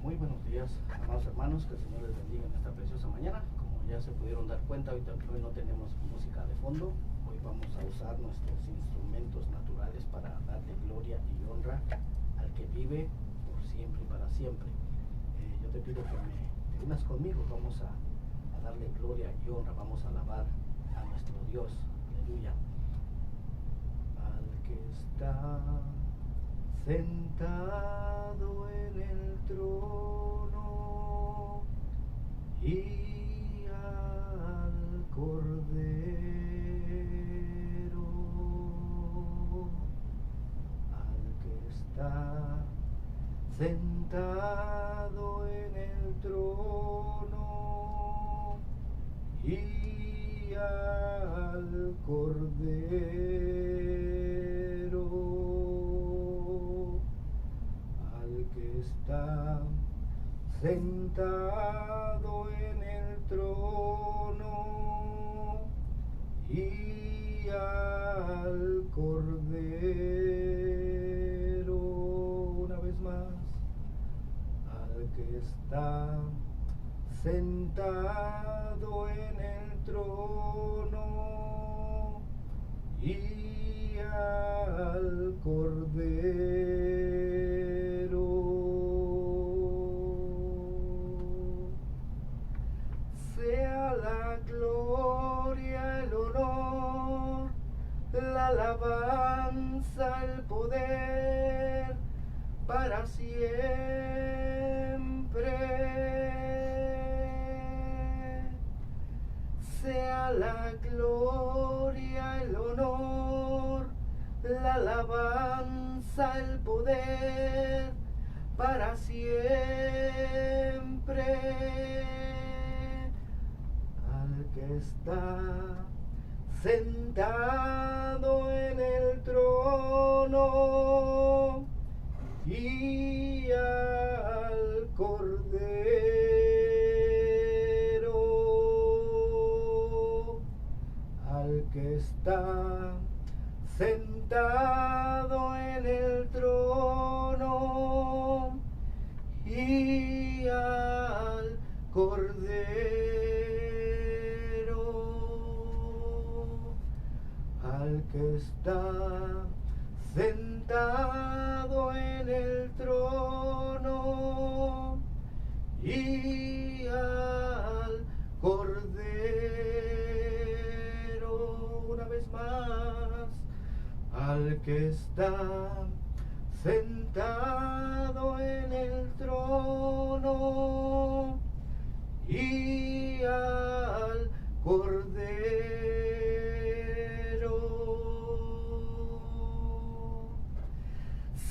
Muy buenos días, amados hermanos, que el Señor les bendiga en esta preciosa mañana. Como ya se pudieron dar cuenta, hoy no tenemos música de fondo. Hoy vamos a usar nuestros instrumentos naturales para darle gloria y honra al que vive por siempre y para siempre. Yo te pido que te unas conmigo, vamos a darle gloria y honra, vamos a alabar a nuestro Dios. Aleluya. Al que está sentado en el trono y al Cordero, al que está sentado en el trono y al Cordero, está sentado en el trono y al Cordero. Una vez más, al que está sentado en el trono y al Cordero. Sea la gloria, el honor, la alabanza, el poder para siempre. Sea la gloria, el honor, la alabanza, el poder para siempre. Al que está sentado en el trono y al Cordero, al que está sentado en el trono y al Cordero, al que está sentado en el trono y al Cordero. Una vez más, al que está sentado en el trono y al Cordero.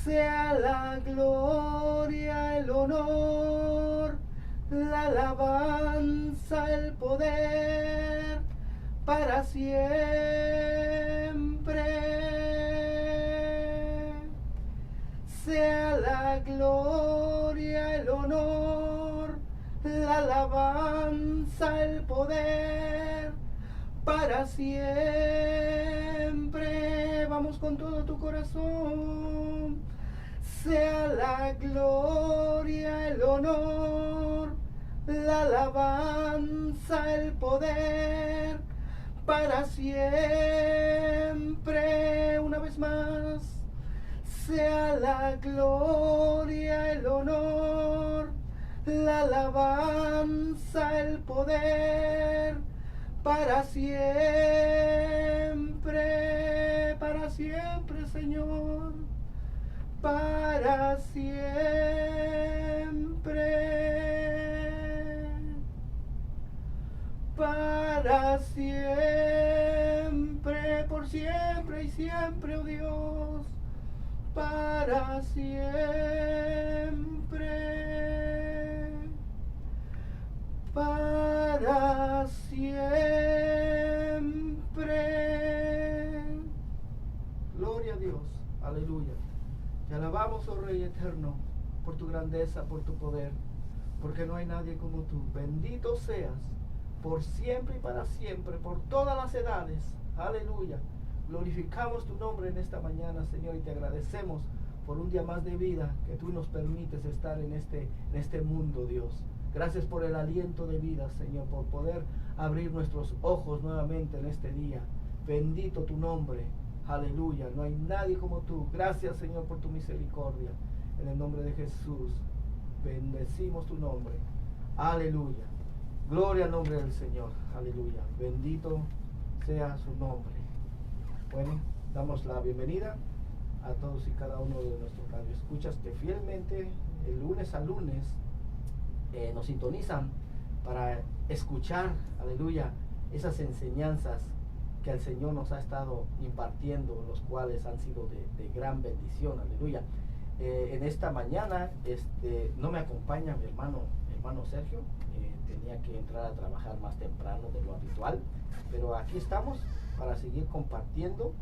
Sea la gloria, el honor, la alabanza, el poder para siempre. Sea la gloria, el honor, la alabanza, el poder para siempre. Vamos con todo tu corazón. Sea la gloria, el honor, la alabanza, el poder para siempre. Una vez más. Sea la gloria, el honor, la alabanza, el poder para siempre, Señor, para siempre, para siempre, por siempre y siempre, oh Dios. Para siempre, para siempre. Gloria a Dios, aleluya. Te alabamos, oh Rey eterno, por tu grandeza, por tu poder, porque no hay nadie como tú. Bendito seas por siempre y para siempre, por todas las edades. Aleluya. Glorificamos tu nombre en esta mañana, Señor, y te agradecemos por un día más de vida que tú nos permites estar en este mundo, Dios. Gracias por el aliento de vida, Señor, por poder abrir nuestros ojos nuevamente en este día. Bendito tu nombre. Aleluya. No hay nadie como tú. Gracias, Señor, por tu misericordia. En el nombre de Jesús, bendecimos tu nombre. Aleluya. Gloria al nombre del Señor. Aleluya. Bendito sea su nombre. Bueno, damos la bienvenida a todos y cada uno de nuestros radioescuchas que fielmente, el lunes a lunes, nos sintonizan para escuchar, aleluya, esas enseñanzas que el Señor nos ha estado impartiendo, los cuales han sido de gran bendición, aleluya. En esta mañana no me acompaña mi hermano Sergio, tenía que entrar a trabajar más temprano de lo habitual, pero aquí estamos para seguir compartiendo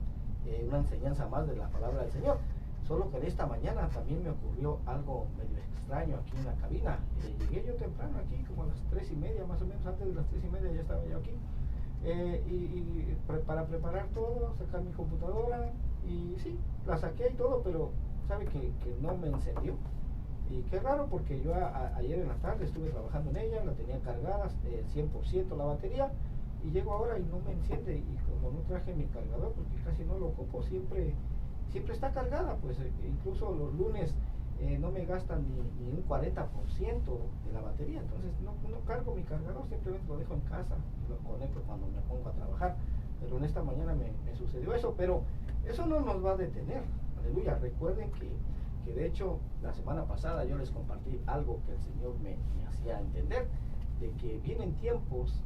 una enseñanza más de la palabra del Señor. Solo que en esta mañana también me ocurrió algo medio extraño aquí en la cabina. Llegué yo temprano aquí, como a las 3:30, más o menos antes de las 3:30 ya estaba yo aquí. Para preparar todo, sacar mi computadora, y sí, la saqué y todo, pero sabe que no me encendió. Y qué raro, porque yo ayer en la tarde estuve trabajando en ella, la tenía cargada 100% la batería, y llego ahora y no me enciende. Y como no traje mi cargador, porque casi no lo ocupo, siempre está cargada, pues incluso los lunes no me gastan ni un 40% de la batería. Entonces no cargo mi cargador, simplemente lo dejo en casa y lo conecto cuando me pongo a trabajar. Pero en esta mañana me sucedió eso, pero eso no nos va a detener. Aleluya. Recuerden que de hecho la semana pasada yo les compartí algo que el Señor me hacía entender, de que vienen tiempos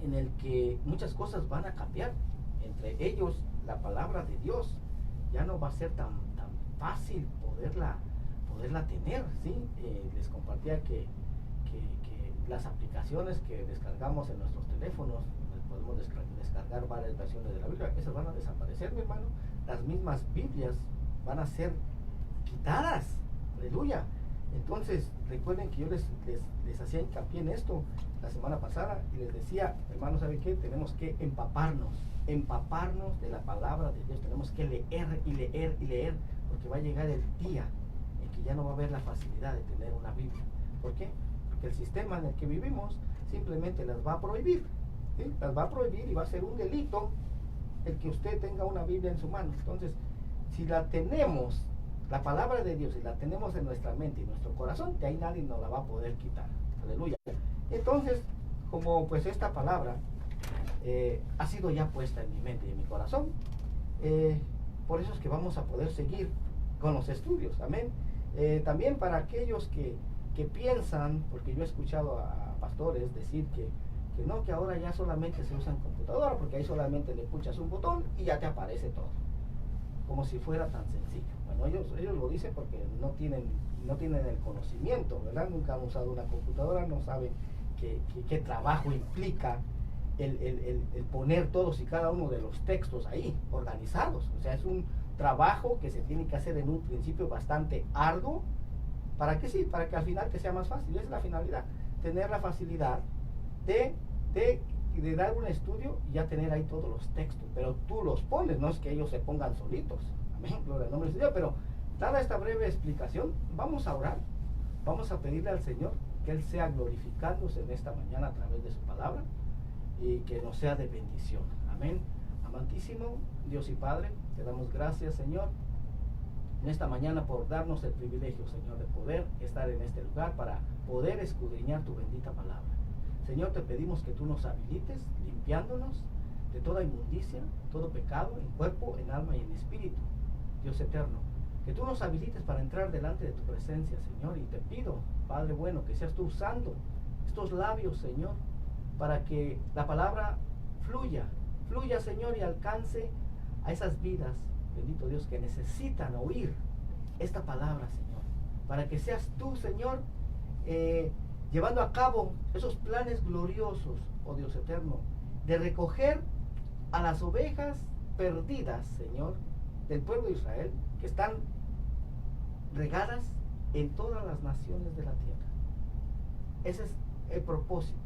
en el que muchas cosas van a cambiar, entre ellos la palabra de Dios. Ya no va a ser tan fácil poderla tener, ¿sí? Les compartía que las aplicaciones que descargamos en nuestros teléfonos, podemos descargar varias versiones de la Biblia, esas van a desaparecer, mi hermano. Las mismas Biblias van a ser quitadas, aleluya. Entonces recuerden que yo les hacía hincapié en esto la semana pasada y les decía, hermano, ¿sabe qué? Tenemos que empaparnos de la palabra de Dios. Tenemos que leer y leer y leer, porque va a llegar el día en que ya no va a haber la facilidad de tener una Biblia. ¿Por qué? Porque el sistema en el que vivimos simplemente las va a prohibir, ¿sí? Las va a prohibir, y va a ser un delito el que usted tenga una Biblia en su mano. Entonces, si la tenemos, la palabra de Dios, si la tenemos en nuestra mente y nuestro corazón, de ahí nadie nos la va a poder quitar. Aleluya. Entonces, como pues esta palabra ha sido ya puesta en mi mente y en mi corazón, por eso es que vamos a poder seguir con los estudios. Amén. También para aquellos que piensan, porque yo he escuchado a pastores decir que no, que ahora ya solamente se usa en computadora, porque ahí solamente le puchas un botón y ya te aparece todo, como si fuera tan sencillo. Bueno, ellos lo dicen porque no tienen el conocimiento, ¿verdad? Nunca han usado una computadora, no saben qué trabajo implica el poner todos y cada uno de los textos ahí, organizados. O sea, es un trabajo que se tiene que hacer en un principio bastante arduo, para que al final te sea más fácil. Esa es la finalidad, tener la facilidad de dar un estudio y ya tener ahí todos los textos, pero tú los pones, no es que ellos se pongan solitos. Amén, gloria al nombre del Señor. Pero dada esta breve explicación, vamos a orar, vamos a pedirle al Señor que Él sea glorificándose en esta mañana a través de su palabra, y que nos sea de bendición. Amén. Amantísimo Dios y Padre, te damos gracias, Señor, en esta mañana por darnos el privilegio, Señor, de poder estar en este lugar para poder escudriñar tu bendita palabra. Señor, te pedimos que tú nos habilites, limpiándonos de toda inmundicia, todo pecado, en cuerpo, en alma y en espíritu. Dios eterno, que tú nos habilites para entrar delante de tu presencia, Señor, y te pido, Padre bueno, que seas tú usando estos labios, Señor, para que la palabra fluya, Señor, y alcance a esas vidas, bendito Dios, que necesitan oír esta palabra, Señor, para que seas tú, Señor, llevando a cabo esos planes gloriosos, oh Dios eterno, de recoger a las ovejas perdidas, Señor, del pueblo de Israel, que están regadas en todas las naciones de la tierra. Ese es el propósito.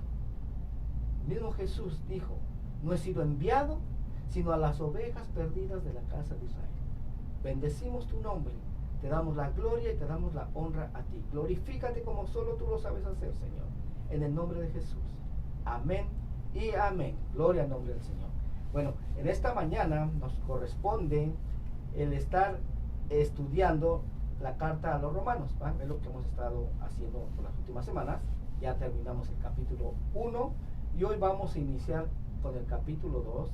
El mismo Jesús dijo, no he sido enviado sino a las ovejas perdidas de la casa de Israel. Bendecimos tu nombre te damos la gloria y te damos la honra a ti. Glorifícate como solo tú lo sabes hacer, Señor. En el nombre de Jesús. Amén y amén. Gloria al nombre del Señor. Bueno, en esta mañana nos corresponde el estar estudiando la carta a los romanos, ¿va? Es lo que hemos estado haciendo por las últimas semanas. Ya terminamos el capítulo 1 y hoy vamos a iniciar con el capítulo 2.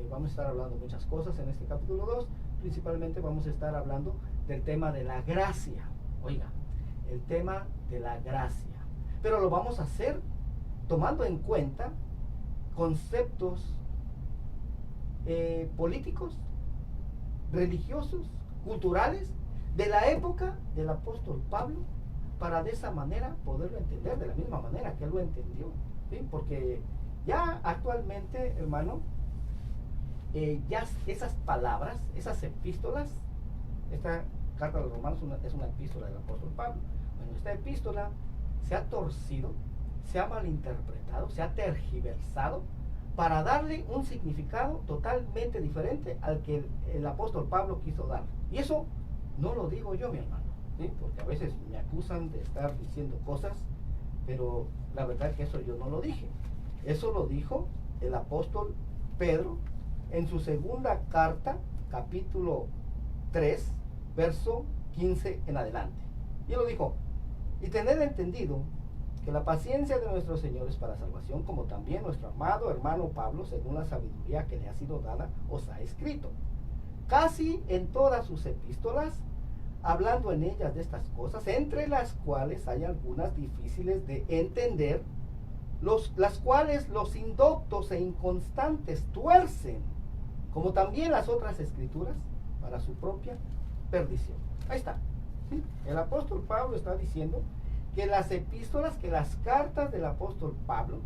Vamos a estar hablando muchas cosas en este capítulo 2. Principalmente vamos a estar hablando del tema de la gracia. Oiga, el tema de la gracia. Pero lo vamos a hacer tomando en cuenta conceptos políticos, religiosos, culturales, de la época del apóstol Pablo, para de esa manera poderlo entender de la misma manera que él lo entendió, ¿sí? Porque ya actualmente, hermano, ya esas palabras, esas epístolas, esta carta a los romanos es una epístola del apóstol Pablo. Bueno, esta epístola se ha torcido, se ha malinterpretado, se ha tergiversado para darle un significado totalmente diferente al que el apóstol Pablo quiso dar. Y eso no lo digo yo, mi hermano, ¿sí? Porque a veces me acusan de estar diciendo cosas, pero la verdad es que eso yo no lo dije. Eso lo dijo el apóstol Pedro en su segunda carta, capítulo 3, verso 15 en adelante. Y él lo dijo: y tened entendido que la paciencia de nuestro Señor es para salvación, como también nuestro amado hermano Pablo, según la sabiduría que le ha sido dada, os ha escrito. Casi en todas sus epístolas, hablando en ellas de estas cosas, entre las cuales hay algunas difíciles de entender, las cuales los indoctos e inconstantes tuercen, como también las otras escrituras, para su propia perdición. Ahí está. ¿Sí? El apóstol Pablo está diciendo que las epístolas, que las cartas del apóstol Pablo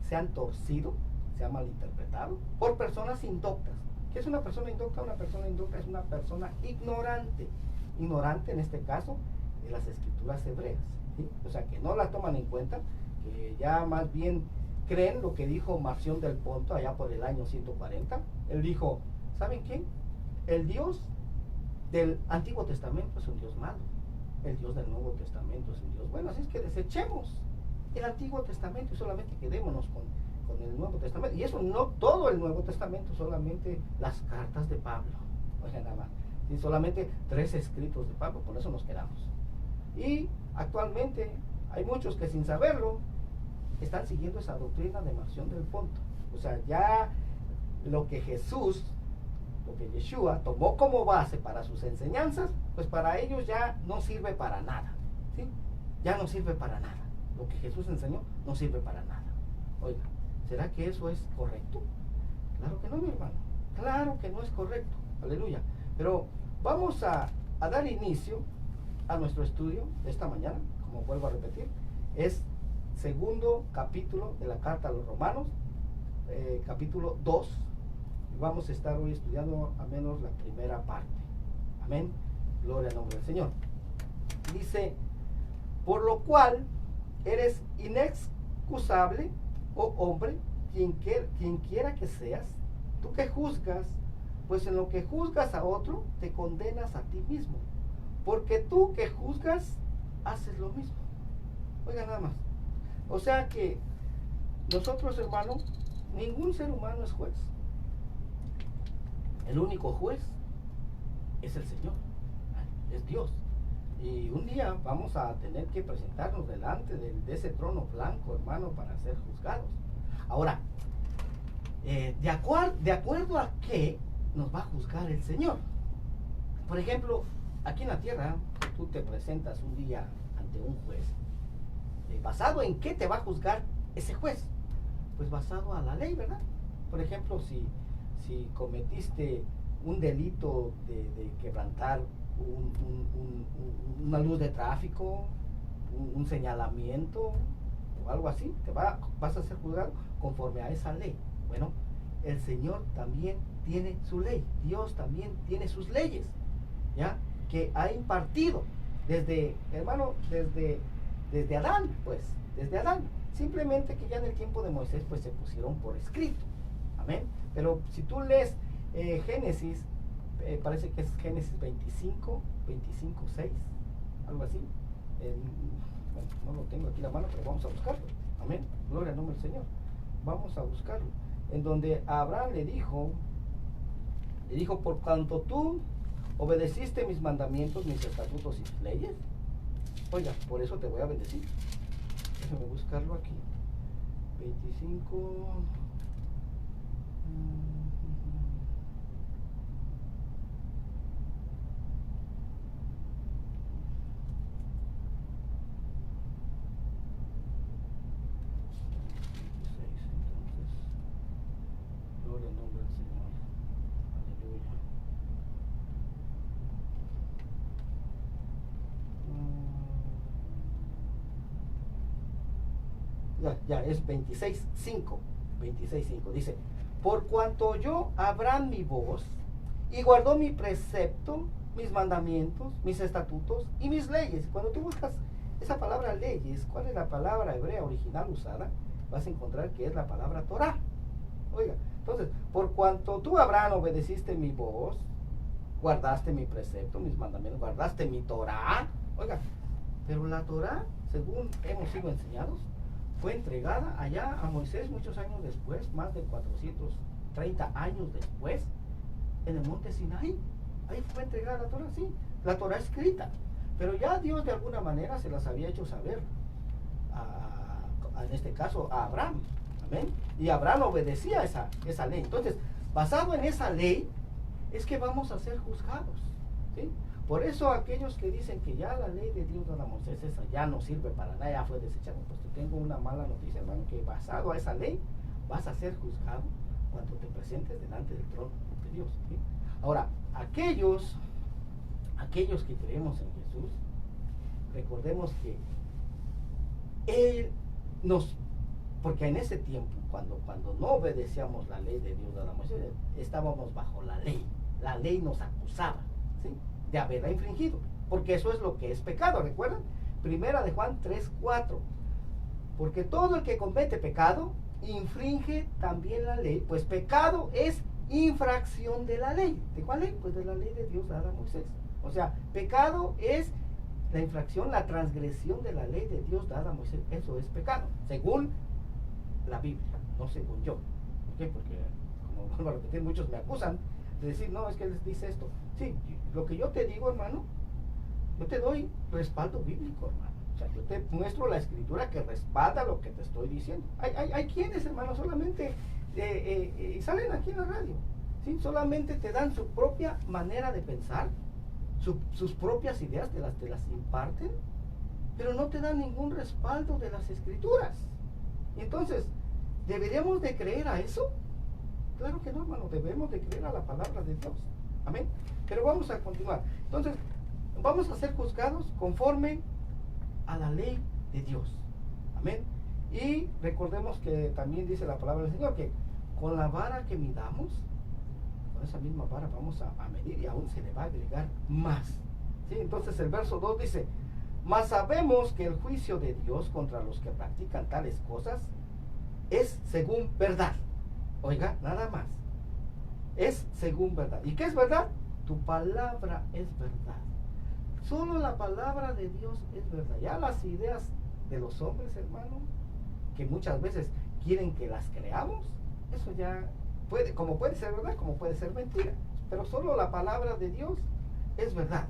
se han torcido, se han malinterpretado por personas indoctas. ¿Qué es una persona indocta? Una persona indocta es una persona ignorante. Ignorante en este caso de las escrituras hebreas, ¿sí? O sea, que no la toman en cuenta, que ya más bien creen lo que dijo Marción del Ponto allá por el año 140. Él dijo: ¿saben qué? El Dios del Antiguo Testamento es un Dios malo, el Dios del Nuevo Testamento es un Dios bueno, así es que desechemos el Antiguo Testamento y solamente quedémonos con el Nuevo Testamento. Y eso no todo el Nuevo Testamento, solamente las cartas de Pablo. Oigan nada más, y solamente 3 escritos de Pablo, por eso nos quedamos. Y actualmente hay muchos que sin saberlo están siguiendo esa doctrina de Marción del Ponto. O sea, ya lo que Yeshua tomó como base para sus enseñanzas, pues para ellos ya no sirve para nada, ¿sí? Ya no sirve para nada. Lo que Jesús enseñó no sirve para nada. Oiga, ¿será que eso es correcto? Claro que no, mi hermano. Claro que no es correcto. Aleluya. Pero vamos a dar inicio a nuestro estudio de esta mañana. Como vuelvo a repetir, es segundo capítulo de la carta a los romanos, capítulo 2. Vamos a estar hoy estudiando al menos la primera parte. Amén. Gloria al nombre del Señor. Dice: por lo cual eres inexcusable, oh hombre, quien quiera que seas, tú que juzgas, pues en lo que juzgas a otro, te condenas a ti mismo, porque tú que juzgas, haces lo mismo. Oiga nada más. O sea que nosotros, hermano, ningún ser humano es juez. El único juez es el Señor, es Dios. Y un día vamos a tener que presentarnos delante de ese trono blanco, hermano, para ser juzgados. Ahora, de acuerdo a qué nos va a juzgar el Señor. Por ejemplo, aquí en la tierra, tú te presentas un día ante un juez. ¿Basado en qué te va a juzgar ese juez? Pues basado a la ley, ¿verdad? Por ejemplo, si cometiste un delito de quebrantar una luz de tráfico, un señalamiento o algo así, vas a ser juzgado conforme a esa ley. Bueno, el Señor también tiene su ley, Dios también tiene sus leyes, ¿ya? Que ha impartido desde Adán, pues, desde Adán. Simplemente que ya en el tiempo de Moisés, pues, se pusieron por escrito. Amén. Pero si tú lees Génesis parece que es Génesis 25, 6, algo así. Bueno, no lo tengo aquí en la mano, pero vamos a buscarlo. Amén, gloria al nombre del Señor. Vamos a buscarlo. En donde Abraham le dijo, por cuanto tú obedeciste mis mandamientos, mis estatutos y mis leyes, oiga, por eso te voy a bendecir. Déjame buscarlo aquí. 25. Gloria al nombre del Señor. Aleluya. Ya, es 26:5. 26:5. Dice, por cuanto yo Abraham mi voz, y guardó mi precepto, mis mandamientos, mis estatutos y mis leyes. Cuando tú buscas esa palabra leyes, ¿cuál es la palabra hebrea original usada? Vas a encontrar que es la palabra Torah. Oiga, entonces, por cuanto tú, Abraham, obedeciste mi voz, guardaste mi precepto, mis mandamientos, guardaste mi Torah. Oiga, pero la Torah, según hemos sido enseñados, fue entregada allá a Moisés muchos años después, más de 430 años después, en el monte Sinaí. Ahí fue entregada la Torah, sí, la Torah escrita. Pero ya Dios de alguna manera se las había hecho saber, en este caso a Abraham. Amén. Y Abraham obedecía esa ley. Entonces, basado en esa ley, es que vamos a ser juzgados, ¿sí? Por eso aquellos que dicen que ya la ley de Dios dada a Moisés esa ya no sirve para nada, ya fue desechada, pues te tengo una mala noticia, hermano, que basado a esa ley vas a ser juzgado cuando te presentes delante del trono de Dios, ¿sí? Ahora, aquellos que creemos en Jesús, recordemos que Él nos, porque en ese tiempo, cuando no obedecíamos la ley de Dios dada a Moisés, estábamos bajo la ley nos acusaba, ¿sí?, de haberla infringido, porque eso es lo que es pecado. ¿Recuerdan? Primera de Juan 3:4, porque todo el que comete pecado infringe también la ley, pues pecado es infracción de la ley. ¿De cuál ley? Pues de la ley de Dios dada a Moisés. O sea, pecado es la infracción, la transgresión de la ley de Dios dada a Moisés. Eso es pecado, según la Biblia, no según yo. ¿Por qué? Porque, como vuelvo a repetir, muchos me acusan de decir, no, es que les dice esto. Sí, lo que yo te digo, hermano, yo te doy respaldo bíblico, hermano. O sea, yo te muestro la escritura que respalda lo que te estoy diciendo. Hay quienes, hermano, solamente salen aquí en la radio, ¿sí? Solamente te dan su propia manera de pensar, sus propias ideas, te las imparten, pero no te dan ningún respaldo de las escrituras. Y entonces, ¿deberíamos de creer a eso? Claro que no, hermano, debemos de creer a la palabra de Dios. Amén. Pero vamos a continuar. Entonces, vamos a ser juzgados conforme a la ley de Dios. Amén. Y recordemos que también dice la palabra del Señor que con la vara que midamos, con esa misma vara vamos a medir, y aún se le va a agregar más. ¿Sí? Entonces el verso 2 dice, mas sabemos que el juicio de Dios contra los que practican tales cosas es según verdad. Oiga, nada más. Es según verdad. ¿Y qué es verdad? Tu palabra es verdad. Solo la palabra de Dios es verdad. Ya las ideas de los hombres, hermano, que muchas veces quieren que las creamos, eso ya puede, como puede ser verdad, como puede ser mentira. Pero solo la palabra de Dios es verdad.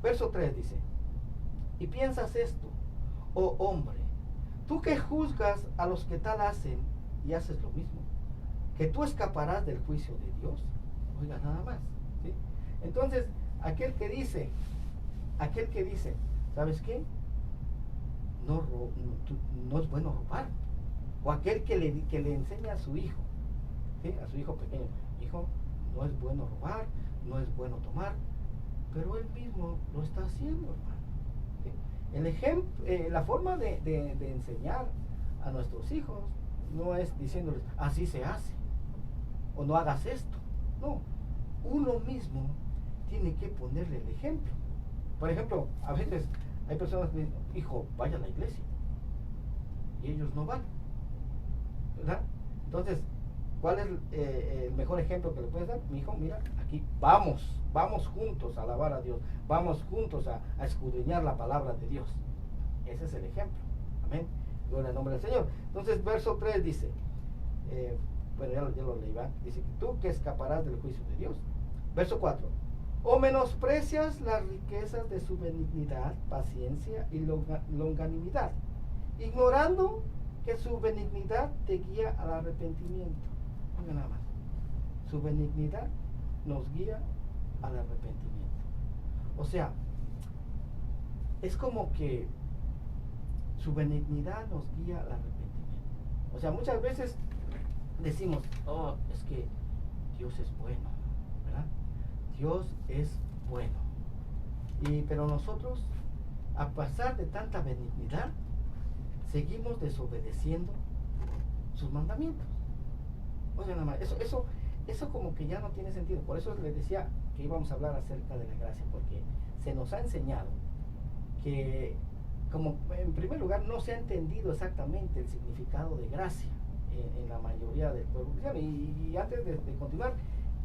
Verso 3 dice, y piensas esto, oh hombre, tú que juzgas a los que tal hacen y haces lo mismo, que tú escaparás del juicio de Dios. Oiga, nada más, ¿sí? Entonces, aquel que dice, ¿sabes qué? No es bueno robar. O aquel que le enseña a su hijo, ¿sí?, a su hijo pequeño, hijo, no es bueno robar, no es bueno tomar, pero él mismo lo está haciendo, hermano. ¿Sí? El ejemplo, la forma de enseñar a nuestros hijos no es diciéndoles, así se hace, o no hagas esto. No, uno mismo tiene que ponerle el ejemplo. Por ejemplo, a veces hay personas que dicen, hijo, vaya a la iglesia, y ellos no van, ¿verdad? Entonces, ¿Cuál es el mejor ejemplo que le puedes dar? Mi hijo, mira, aquí vamos juntos a alabar a Dios, vamos juntos a escudriñar la palabra de Dios. Ese es el ejemplo. Amén. Gloria al nombre del Señor. Entonces, verso 3 dice, bueno, ya lo leí, ¿va? Dice, tú que escaparás del juicio de Dios. Verso 4, o menosprecias las riquezas de su benignidad, paciencia y longanimidad, ignorando que su benignidad te guía al arrepentimiento. Oiga nada más, su benignidad nos guía al arrepentimiento. O sea, es como que su benignidad nos guía al arrepentimiento. O sea, muchas veces decimos, oh, es que Dios es bueno, ¿verdad? Dios es bueno. Pero nosotros, a pesar de tanta benignidad, seguimos desobedeciendo sus mandamientos. Oye, nada más, eso como que ya no tiene sentido. Por eso les decía que íbamos a hablar acerca de la gracia, porque se nos ha enseñado que, como en primer lugar, no se ha entendido exactamente el significado de gracia en la mayoría del pueblo cristiano. Y antes de continuar,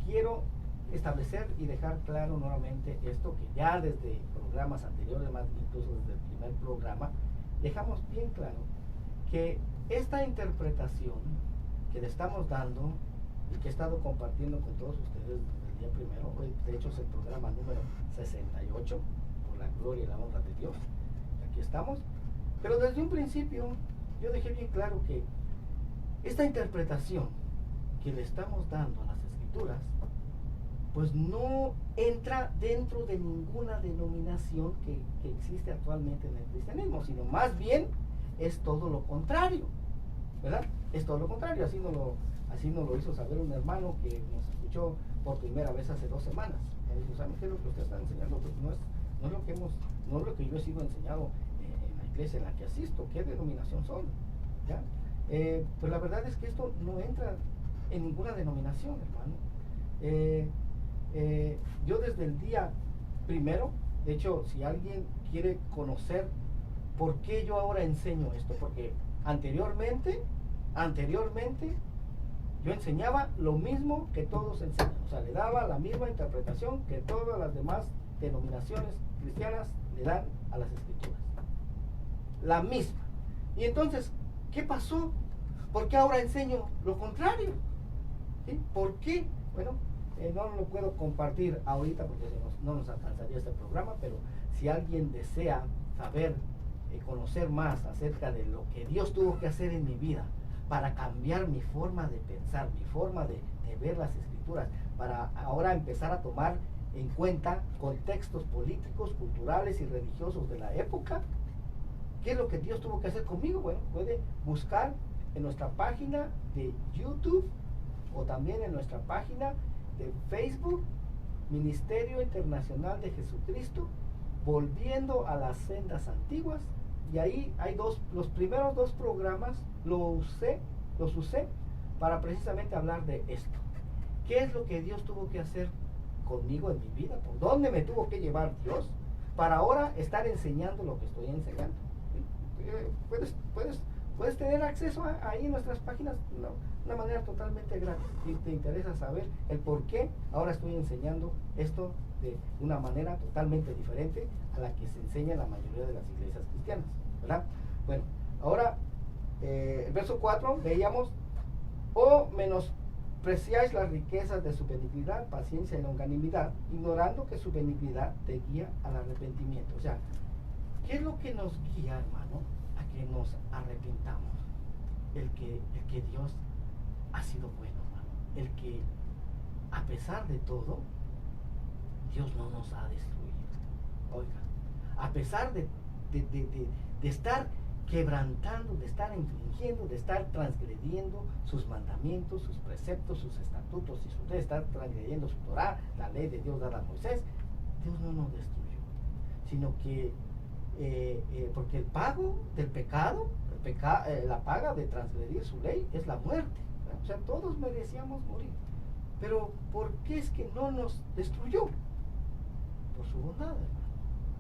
quiero establecer y dejar claro nuevamente esto, que ya desde programas anteriores, más incluso desde el primer programa, dejamos bien claro que esta interpretación que le estamos dando y que he estado compartiendo con todos ustedes desde el día primero, hoy de hecho es el programa número 68, por la gloria y la honra de Dios, aquí estamos, pero desde un principio yo dejé bien claro que esta interpretación que le estamos dando a las Escrituras pues no entra dentro de ninguna denominación que existe actualmente en el cristianismo, sino más bien es todo lo contrario, ¿verdad? Es todo lo contrario. Así nos lo hizo saber un hermano que nos escuchó por primera vez hace 2 semanas. Él dijo, ¿saben qué es lo que usted está enseñando? Pues no es lo que yo he sido enseñado en la iglesia en la que asisto. ¿Qué denominación son? ¿Ya? Pues la verdad es que esto no entra en ninguna denominación, hermano. Yo desde el día primero, de hecho, si alguien quiere conocer por qué yo ahora enseño esto, porque anteriormente yo enseñaba lo mismo que todos enseñan, o sea, le daba la misma interpretación que todas las demás denominaciones cristianas le dan a las Escrituras, la misma. Y entonces, ¿qué pasó? ¿Por qué ahora enseño lo contrario? ¿Sí? ¿Por qué? Bueno, no lo puedo compartir ahorita porque no nos alcanzaría este programa, pero si alguien desea saber, conocer más acerca de lo que Dios tuvo que hacer en mi vida para cambiar mi forma de pensar, mi forma de ver las Escrituras, para ahora empezar a tomar en cuenta contextos políticos, culturales y religiosos de la época, ¿qué es lo que Dios tuvo que hacer conmigo? Bueno, puede buscar en nuestra página de YouTube o también en nuestra página de Facebook, Ministerio Internacional de Jesucristo, volviendo a las sendas antiguas. Y ahí hay los primeros 2 programas los usé para precisamente hablar de esto. ¿Qué es lo que Dios tuvo que hacer conmigo en mi vida? ¿Por dónde me tuvo que llevar Dios para ahora estar enseñando lo que estoy enseñando? Puedes tener acceso ahí en nuestras páginas de una manera totalmente gratis. Si te interesa saber el por qué ahora estoy enseñando esto de una manera totalmente diferente a la que se enseña en la mayoría de las iglesias cristianas, ¿verdad? Bueno, ahora el verso 4 veíamos, o menospreciáis las riquezas de su benignidad, paciencia y longanimidad, ignorando que su benignidad te guía al arrepentimiento. O sea, ¿qué es lo que nos guía, hermano, a que nos arrepintamos? El que Dios ha sido bueno, hermano. El que, a pesar de todo, Dios no nos ha destruido. Oiga, a pesar de estar quebrantando, de estar infringiendo, de estar transgrediendo sus mandamientos, sus preceptos, sus estatutos, y de estar transgrediendo su Torah, la ley de Dios dada a Moisés, Dios no nos destruyó, sino que porque el pago del pecado, la paga de transgredir su ley es la muerte. O sea, todos merecíamos morir. Pero ¿por qué es que no nos destruyó? Por su bondad, hermano.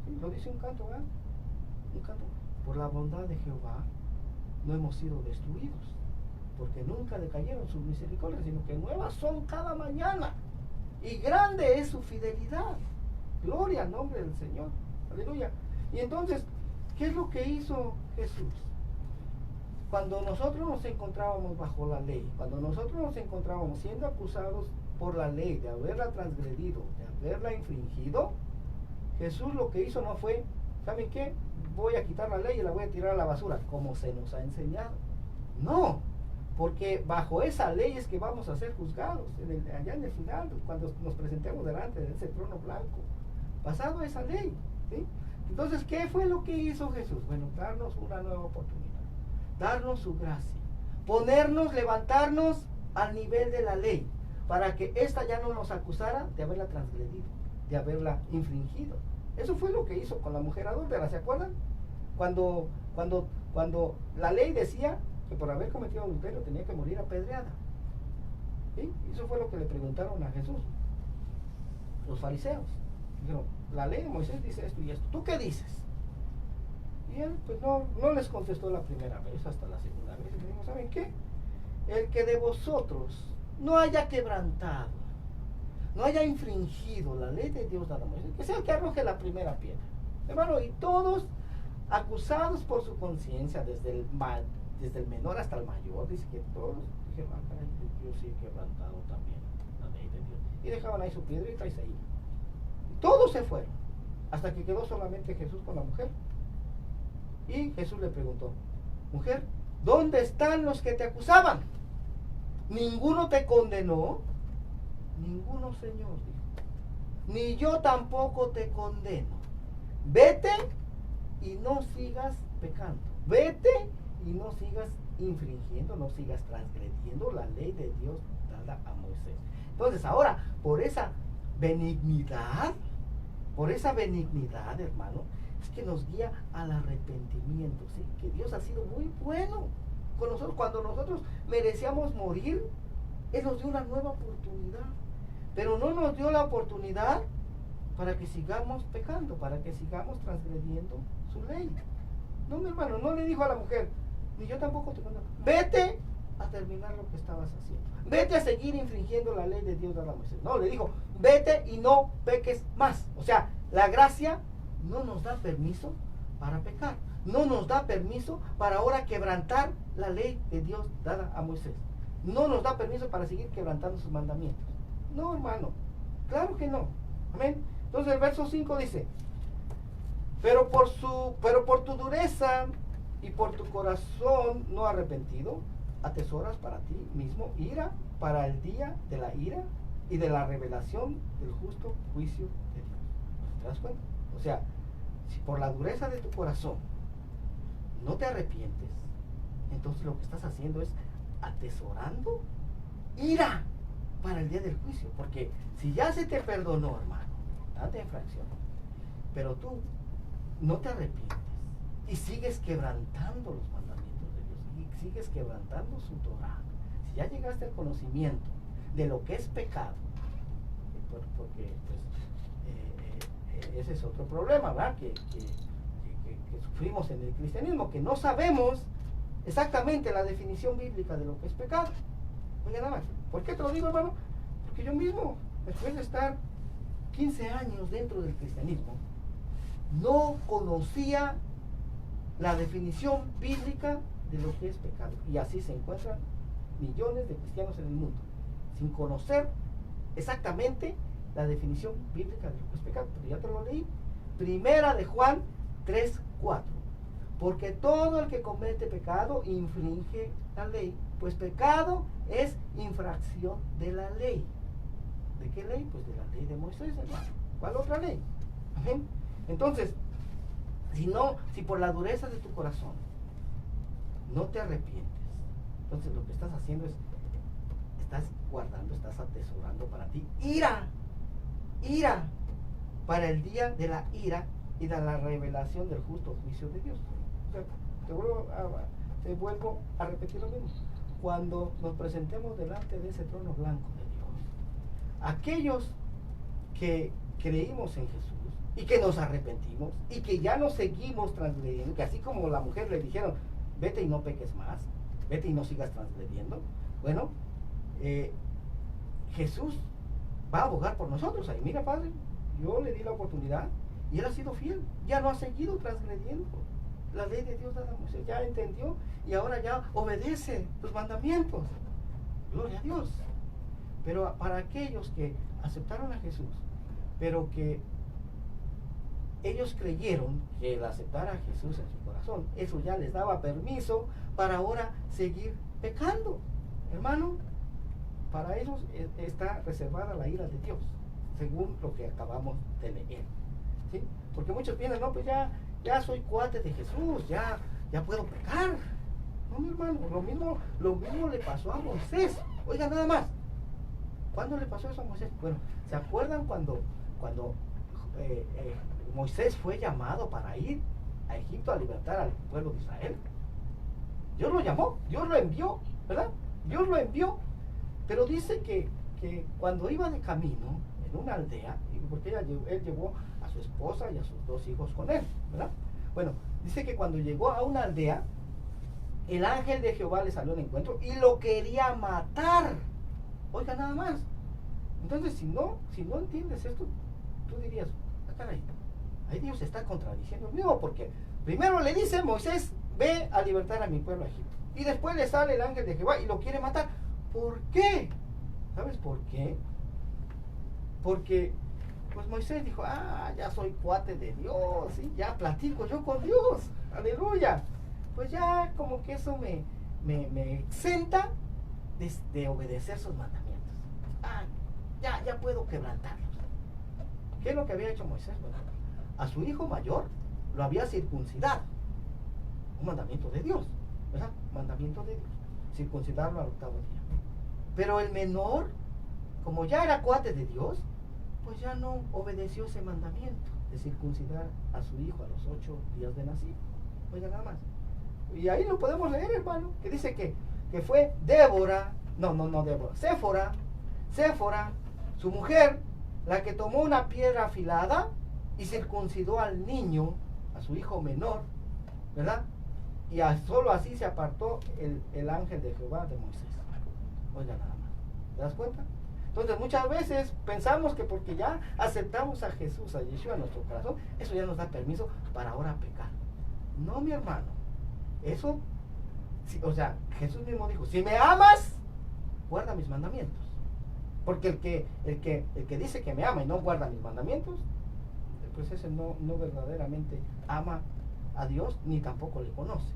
¿Sí? Lo dice un canto, ¿verdad? Un canto. Por la bondad de Jehová no hemos sido destruidos. porque nunca decayeron sus misericordias, sino que nuevas son cada mañana. Y grande es su fidelidad. Gloria al nombre del Señor. Aleluya. Y entonces, ¿qué es lo que hizo Jesús? Cuando nosotros nos encontrábamos bajo la ley, cuando nosotros nos encontrábamos siendo acusados por la ley de haberla transgredido, de haberla infringido, Jesús lo que hizo no fue, ¿saben qué? Voy a quitar la ley y la voy a tirar a la basura, como se nos ha enseñado. No, porque bajo esa ley es que vamos a ser juzgados, allá en el final, cuando nos presentemos delante de ese trono blanco, basado en esa ley, ¿sí? Entonces, ¿qué fue lo que hizo Jesús? Bueno, darnos una nueva oportunidad, darnos su gracia, ponernos, levantarnos al nivel de la ley, para que ésta ya no nos acusara de haberla transgredido, de haberla infringido. Eso fue lo que hizo con la mujer adúltera, ¿se acuerdan? Cuando la ley decía que por haber cometido adulterio tenía que morir apedreada. ¿Sí? Eso fue lo que le preguntaron a Jesús los fariseos. Dijeron, la ley de Moisés dice esto y esto, ¿tú qué dices? Y él pues no les contestó la primera vez, hasta la segunda vez. Y le dijo, ¿saben qué? El que de vosotros no haya quebrantado, no haya infringido la ley de Dios dada a Moisés, que sea el que arroje la primera piedra. Hermano, y todos acusados por su conciencia, desde el menor hasta el mayor, dice que todos dijeron, caray, yo sí he quebrantado también la ley de Dios. Y dejaban ahí su piedrita y se iban. Todos se fueron, hasta que quedó solamente Jesús con la mujer. Y Jesús le preguntó, mujer, ¿dónde están los que te acusaban? ¿Ninguno te condenó? Ninguno, Señor, dijo. Ni yo tampoco te condeno. Vete y no sigas pecando. Vete y no sigas infringiendo, no sigas transgrediendo la ley de Dios dada a Moisés. Entonces ahora, por esa benignidad, hermano, es que nos guía al arrepentimiento, ¿sí? Que Dios ha sido muy bueno con nosotros. Cuando nosotros merecíamos morir, Él nos dio una nueva oportunidad, pero no nos dio la oportunidad para que sigamos pecando, para que sigamos transgrediendo su ley. No, mi hermano, no le dijo a la mujer, ni yo tampoco te condeno, vete a terminar lo que estabas haciendo, vete a seguir infringiendo la ley de Dios dada a Moisés. No, le dijo, vete y no peques más. O sea, la gracia no nos da permiso para pecar, no nos da permiso para ahora quebrantar la ley de Dios dada a Moisés, no nos da permiso para seguir quebrantando sus mandamientos. No, hermano, claro que no. Amén. Entonces el verso 5 dice, pero por tu dureza y por tu corazón no arrepentido, atesoras para ti mismo ira para el día de la ira y de la revelación del justo juicio de Dios. ¿Te das cuenta? O sea, si por la dureza de tu corazón no te arrepientes, entonces lo que estás haciendo es atesorando ira para el día del juicio. Porque si ya se te perdonó, hermano, tanta infracción, pero tú no te arrepientes y sigues quebrantando los mandamientos de Dios y sigues quebrantando su Torah, si ya llegaste al conocimiento de lo que es pecado, porque pues, ese es otro problema, ¿verdad? Que sufrimos en el cristianismo, que no sabemos exactamente la definición bíblica de lo que es pecado. Oiga, nada más, ¿por qué te lo digo, hermano? Porque yo mismo, después de estar 15 años dentro del cristianismo, no conocía la definición bíblica de lo que es pecado. Y así se encuentran millones de cristianos en el mundo, sin conocer exactamente la definición bíblica de lo que es pecado. Pero ya te lo leí. Primera de Juan 3:4. Porque todo el que comete pecado infringe la ley, pues pecado es infracción de la ley. ¿De qué ley? Pues de la ley de Moisés, hermano. ¿Cuál otra ley? Amén. Entonces, si por la dureza de tu corazón no te arrepientes, entonces lo que estás haciendo es, estás guardando, estás atesorando para ti ira para el día de la ira y de la revelación del justo juicio de Dios. O sea, te vuelvo a repetir lo mismo. Cuando nos presentemos delante de ese trono blanco de Dios, aquellos que creímos en Jesús y que nos arrepentimos y que ya no seguimos transgrediendo, que así como la mujer le dijeron, vete y no peques más, vete y no sigas transgrediendo. Bueno, Jesús va a abogar por nosotros. Ahí, mira, Padre, yo le di la oportunidad y él ha sido fiel, ya no ha seguido transgrediendo la ley de Dios dada a Moisés, ya entendió y ahora ya obedece los mandamientos. Gloria a Dios. Pero para aquellos que aceptaron a Jesús, pero que ellos creyeron que el aceptar a Jesús en su corazón, eso ya les daba permiso para ahora seguir pecando. Hermano, para ellos está reservada la ira de Dios, según lo que acabamos de leer. ¿Sí? Porque muchos piensan, no, pues ya soy cuate de Jesús, ya puedo pecar. No, mi hermano, lo mismo le pasó a Moisés. Oiga, nada más. ¿Cuándo le pasó eso a Moisés? Bueno, ¿se acuerdan cuando Moisés fue llamado para ir a Egipto a libertar al pueblo de Israel? Dios lo llamó, Dios lo envió, ¿verdad? Dios lo envió. Pero dice que cuando iba de camino en una aldea, porque él llevó a su esposa y a sus 2 hijos con él, ¿verdad? Bueno, dice que cuando llegó a una aldea, el ángel de Jehová le salió al encuentro y lo quería matar. Oiga, nada más. Entonces, si no entiendes esto, tú dirías, caray, ahí Dios se está contradiciendo mismo, porque primero le dice Moisés, ve a libertar a mi pueblo a Egipto, y después le sale el ángel de Jehová y lo quiere matar. ¿Por qué? ¿Sabes por qué? Porque pues Moisés dijo, ya soy cuate de Dios, ¿sí? Ya platico yo con Dios, aleluya. Pues ya como que eso me exenta de obedecer sus mandamientos. Ya puedo quebrantarlos. ¿Qué es lo que había hecho Moisés? Bueno, a su hijo mayor lo había circuncidado. Un mandamiento de Dios, ¿verdad? Mandamiento de Dios. Circuncidarlo al 8º día. Pero el menor, como ya era cuate de Dios, pues ya no obedeció ese mandamiento de circuncidar a su hijo a los 8 días de nacido. Oiga, nada más. Y ahí lo podemos leer, hermano, que dice que fue Débora, Séfora, su mujer, la que tomó una piedra afilada y circuncidó al niño, a su hijo menor, ¿verdad? Y solo así se apartó el ángel de Jehová de Moisés. Oiga, nada más. ¿Te das cuenta? Entonces muchas veces pensamos que porque ya aceptamos a Jesús, a Yeshua en nuestro corazón, eso ya nos da permiso para ahora pecar. No, mi hermano. Eso, o sea, Jesús mismo dijo, si me amas, guarda mis mandamientos. Porque el que dice que me ama y no guarda mis mandamientos, pues ese no verdaderamente ama a Dios ni tampoco le conoce,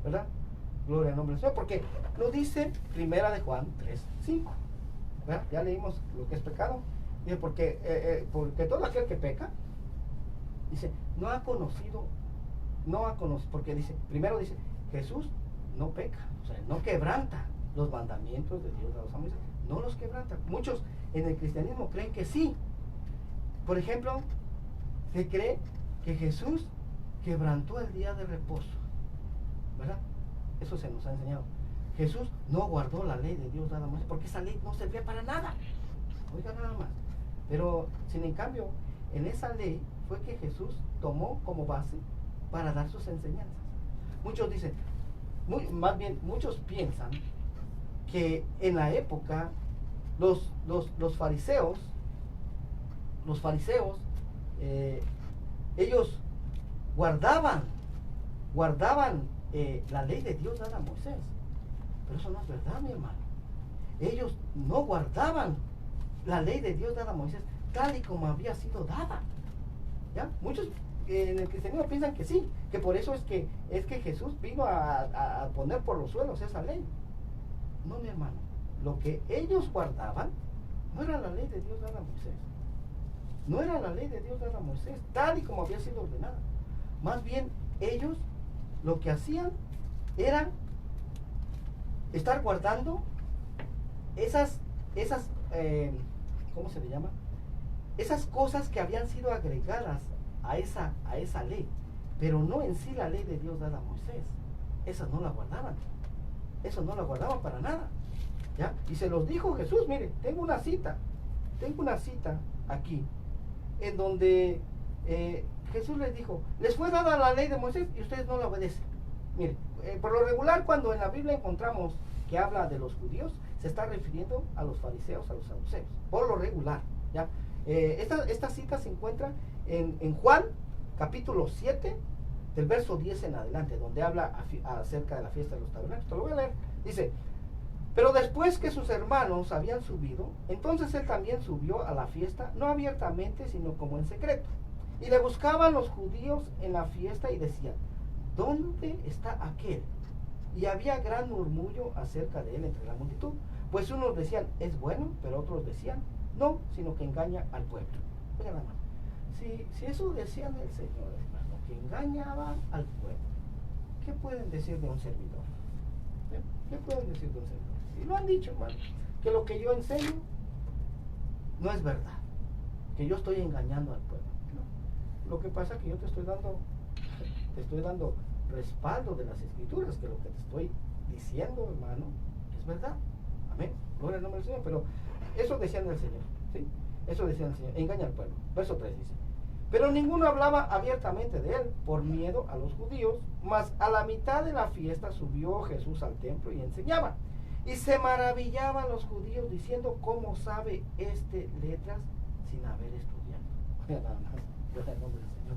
¿verdad? Gloria al nombre del Señor, porque lo dice Primera de Juan 3:5, ¿verdad? Ya leímos lo que es pecado. Dice, porque todo aquel que peca, dice, no ha conocido, porque dice, primero dice, Jesús no peca, o sea, no quebranta los mandamientos de Dios dados a Moisés, no los quebranta. Muchos en el cristianismo creen que sí. Por ejemplo, se cree que Jesús quebrantó el día de reposo, ¿verdad? Eso se nos ha enseñado. Jesús no guardó la ley de Dios dada a Moisés, porque esa ley no servía para nada. Oiga, nada más. Pero, sin en cambio, en esa ley fue que Jesús tomó como base para dar sus enseñanzas. Muchos dicen, más bien, muchos piensan que en la época los fariseos, ellos guardaban la ley de Dios dada a Moisés. Pero eso no es verdad, mi hermano. Ellos no guardaban la ley de Dios dada a Moisés tal y como había sido dada. ¿Ya? Muchos en el cristianismo piensan que sí, que por eso es que Jesús vino a poner por los suelos esa ley. No, mi hermano. Lo que ellos guardaban no era la ley de Dios dada a Moisés. No era la ley de Dios dada a Moisés, tal y como había sido ordenada. Más bien, ellos lo que hacían era estar guardando esas ¿cómo se le llama? Esas cosas que habían sido agregadas a esa ley, pero no en sí la ley de Dios dada a Moisés. Esas no la guardaban. Eso no la guardaban para nada. ¿Ya? Y se los dijo Jesús, mire, tengo una cita aquí, en donde Jesús les dijo, les fue dada la ley de Moisés y ustedes no la obedecen. Mire, por lo regular cuando en la Biblia encontramos que habla de los judíos, se está refiriendo a los fariseos, a los saduceos, por lo regular, ¿ya? Esta cita se encuentra en Juan, capítulo 7, del verso 10 en adelante, donde habla acerca de la fiesta de los tabernáculos. Te lo voy a leer. Dice: pero después que sus hermanos habían subido, entonces él también subió a la fiesta, no abiertamente, sino como en secreto. Y le buscaban los judíos en la fiesta y decían: ¿dónde está aquel? Y había gran murmullo acerca de él entre la multitud. Pues unos decían: es bueno, pero otros decían: no, sino que engaña al pueblo. Oigan, hermano, si eso decían del Señor, hermano, que engañaba al pueblo, ¿qué pueden decir de un servidor? ¿Qué pueden decir de un servidor? Y lo han dicho, hermano, que lo que yo enseño no es verdad, que yo estoy engañando al pueblo. No. Lo que pasa es que yo te estoy dando respaldo de las escrituras, que lo que te estoy diciendo, hermano, es verdad. Amén. Gloria al nombre del Señor. Pero eso decían del Señor, ¿sí? Eso decían del Señor, engaña al pueblo. Verso 3 dice: pero ninguno hablaba abiertamente de él por miedo a los judíos, mas a la mitad de la fiesta subió Jesús al templo y enseñaba. Y se maravillaban los judíos diciendo: ¿cómo sabe este letras sin haber estudiado? Nada más, gloria al nombre del Señor.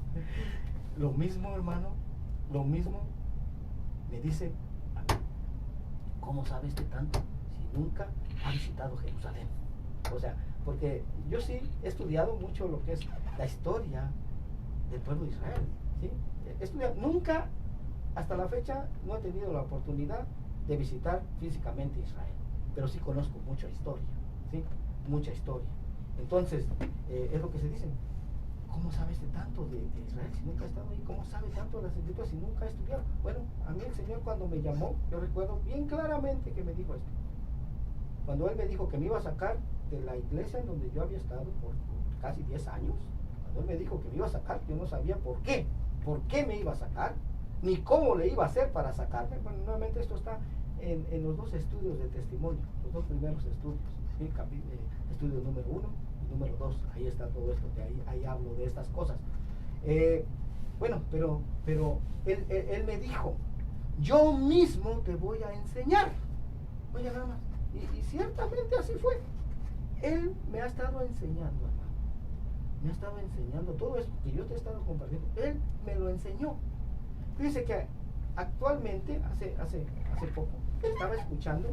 Lo mismo, hermano, lo mismo me dice a mí: ¿cómo sabe este tanto si nunca ha visitado Jerusalén? O sea, porque yo sí he estudiado mucho lo que es la historia del pueblo de Israel, ¿sí? He estudiado, nunca, hasta la fecha, no he tenido la oportunidad de visitar físicamente Israel, pero sí conozco mucha historia, ¿sí? Mucha historia. Entonces, es lo que se dice: ¿cómo sabe este tanto de Israel si nunca ha estado ahí? ¿Cómo sabe tanto de las escrituras si nunca ha estudiado? Bueno, a mí el Señor, cuando me llamó, yo recuerdo bien claramente que me dijo esto. Cuando Él me dijo que me iba a sacar de la iglesia en donde yo había estado por casi 10 años, cuando Él me dijo que me iba a sacar, yo no sabía por qué me iba a sacar, ni cómo le iba a hacer para sacarme. Bueno, nuevamente esto está en los dos estudios de testimonio, los dos primeros estudios, ¿sí? Estudio número 1 y número 2, ahí está todo esto, que ahí hablo de estas cosas. Bueno, pero él me dijo: yo mismo te voy a enseñar. Oye, nada más, y ciertamente así fue. Él me ha estado enseñando, hermano, me ha estado enseñando todo esto que yo te he estado compartiendo. Él me lo enseñó. Fíjese que actualmente, hace poco, estaba escuchando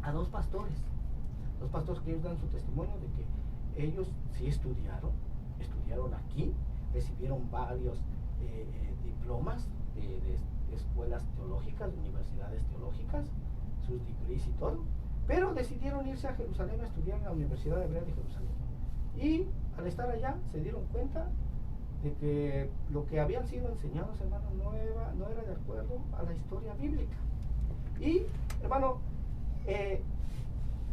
a dos pastores que ellos dan su testimonio de que ellos sí estudiaron aquí, recibieron varios diplomas de escuelas teológicas, de universidades teológicas, sus degrees y todo, pero decidieron irse a Jerusalén a estudiar en la Universidad Hebrea de Jerusalén. Y al estar allá se dieron cuenta de que lo que habían sido enseñados, hermano, no era de acuerdo a la historia bíblica. Y, hermano,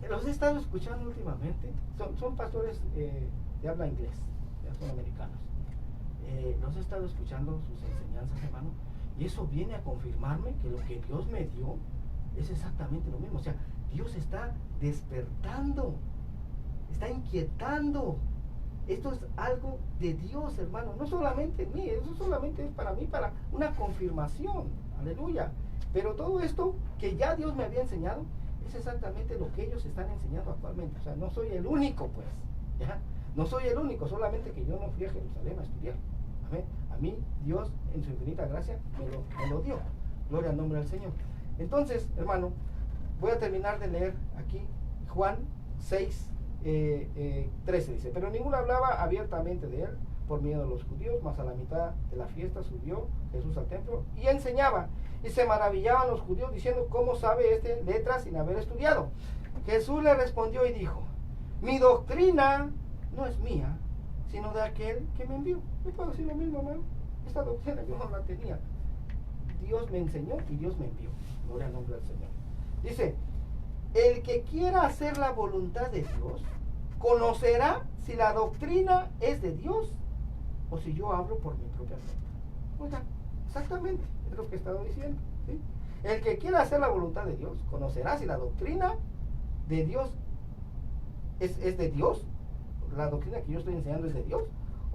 los he estado escuchando últimamente. Son pastores de habla inglés, ya son americanos. Los he estado escuchando sus enseñanzas, hermano, y eso viene a confirmarme que lo que Dios me dio es exactamente lo mismo. O sea, Dios está despertando, está inquietando. Esto es algo de Dios, hermano, no solamente en mí, eso solamente es para mí, para una confirmación, aleluya. Pero todo esto que ya Dios me había enseñado es exactamente lo que ellos están enseñando actualmente. O sea, no soy el único, pues, ¿ya? No soy el único, solamente que yo no fui a Jerusalén a estudiar. Amén. A mí Dios, en su infinita gracia, me lo dio. Gloria al nombre del Señor. Entonces, hermano, voy a terminar de leer aquí Juan 6, 13 dice: pero ninguno hablaba abiertamente de él por miedo a los judíos, mas a la mitad de la fiesta subió Jesús al templo y enseñaba, y se maravillaban los judíos diciendo: ¿cómo sabe este letras sin haber estudiado? Jesús le respondió y dijo: mi doctrina no es mía, sino de aquel que me envió. Yo puedo decir lo mismo, hermano. Esta doctrina yo no la tenía, Dios me enseñó y Dios me envió. Gloria al nombre del Señor. Dice: el que quiera hacer la voluntad de Dios conocerá si la doctrina es de Dios o si yo hablo por mi propia cuenta. Oiga, exactamente es lo que he estado diciendo, ¿sí? El que quiera hacer la voluntad de Dios conocerá si la doctrina de Dios es de Dios, la doctrina que yo estoy enseñando es de Dios,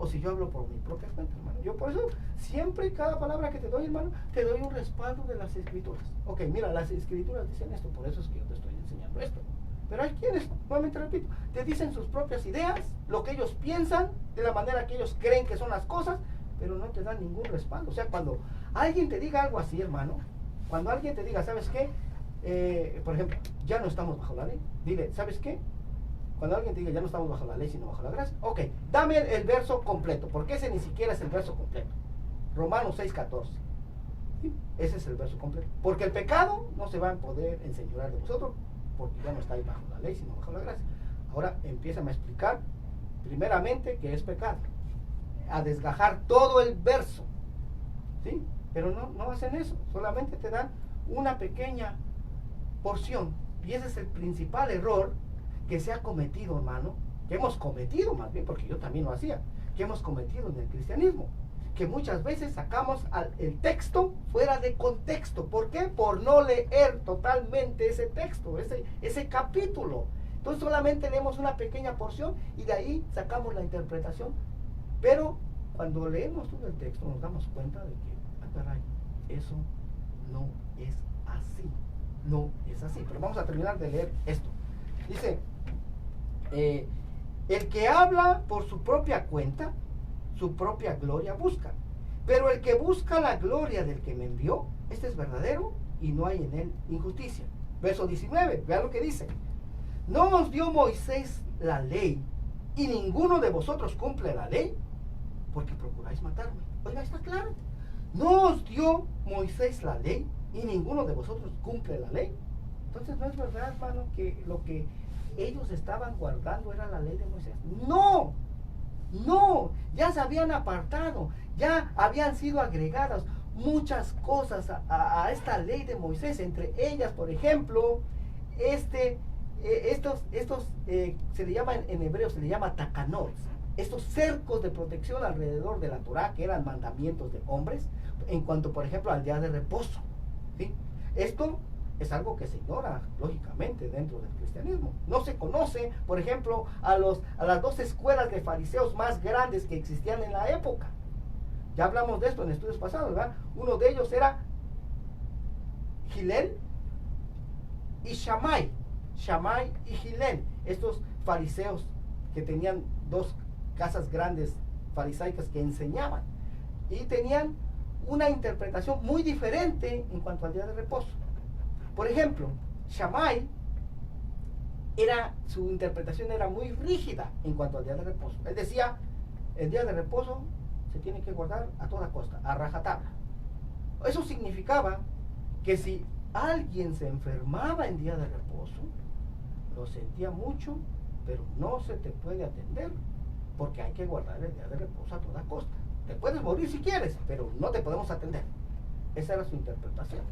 o si yo hablo por mi propia cuenta, hermano. Yo por eso siempre cada palabra que te doy, hermano, te doy un respaldo de las escrituras. Ok, mira, las escrituras dicen esto, por eso es que yo te estoy enseñando esto. Pero hay quienes, nuevamente repito, te dicen sus propias ideas, lo que ellos piensan, de la manera que ellos creen que son las cosas, pero no te dan ningún respaldo. O sea, cuando alguien te diga algo así, hermano, cuando alguien te diga, ¿sabes qué? Por ejemplo, ya no estamos bajo la ley, dile, ¿sabes qué? Cuando alguien te diga, ya no estamos bajo la ley, sino bajo la gracia, ok, dame el verso completo, porque ese ni siquiera es el verso completo. Romanos 6:14. ¿Sí? Ese es el verso completo. Porque el pecado no se va a poder enseñorear de vosotros, porque ya no estáis bajo la ley, sino bajo la gracia. Ahora empiezan a explicar, primeramente, qué es pecado, a desgajar todo el verso, ¿sí? Pero no hacen eso, solamente te dan una pequeña porción, y ese es el principal error que se ha cometido, hermano, que hemos cometido más bien, porque yo también lo hacía, que hemos cometido en el cristianismo, que muchas veces sacamos el texto fuera de contexto. ¿Por qué? Por no leer totalmente ese texto, ese capítulo. Entonces solamente leemos una pequeña porción y de ahí sacamos la interpretación. Pero cuando leemos todo el texto nos damos cuenta de que, caray, eso no es así. No es así. Pero vamos a terminar de leer esto. Dice, el que habla por su propia cuenta, su propia gloria busca. Pero el que busca la gloria del que me envió, este es verdadero y no hay en él injusticia. Verso 19, vea lo que dice. ¿No os dio Moisés la ley y ninguno de vosotros cumple la ley? Porque procuráis matarme. Oiga, está claro. ¿No os dio Moisés la ley y ninguno de vosotros cumple la ley? Entonces no es verdad, hermano, que lo que ellos estaban guardando era la ley de Moisés. No, ya se habían apartado, ya habían sido agregadas muchas cosas a esta ley de Moisés, entre ellas, por ejemplo, estos se le llaman en hebreo, se le llama takanot, estos cercos de protección alrededor de la Torá, que eran mandamientos de hombres, en cuanto, por ejemplo, al día de reposo, ¿sí? Esto es algo que se ignora, lógicamente, dentro del cristianismo. No se conoce, por ejemplo, a las dos escuelas de fariseos más grandes que existían en la época. Ya hablamos de esto en estudios pasados, ¿verdad? Uno de ellos era Gilel y Shammai. Shammai y Gilel, estos fariseos que tenían dos casas grandes farisaicas que enseñaban y tenían una interpretación muy diferente en cuanto al día de reposo. Por ejemplo, Shammai, su interpretación era muy rígida en cuanto al día de reposo. Él decía, el día de reposo se tiene que guardar a toda costa, a rajatabla. Eso significaba que si alguien se enfermaba en día de reposo, lo sentía mucho, pero no se te puede atender, porque hay que guardar el día de reposo a toda costa. Te puedes morir si quieres, pero no te podemos atender. Esa era su interpretación.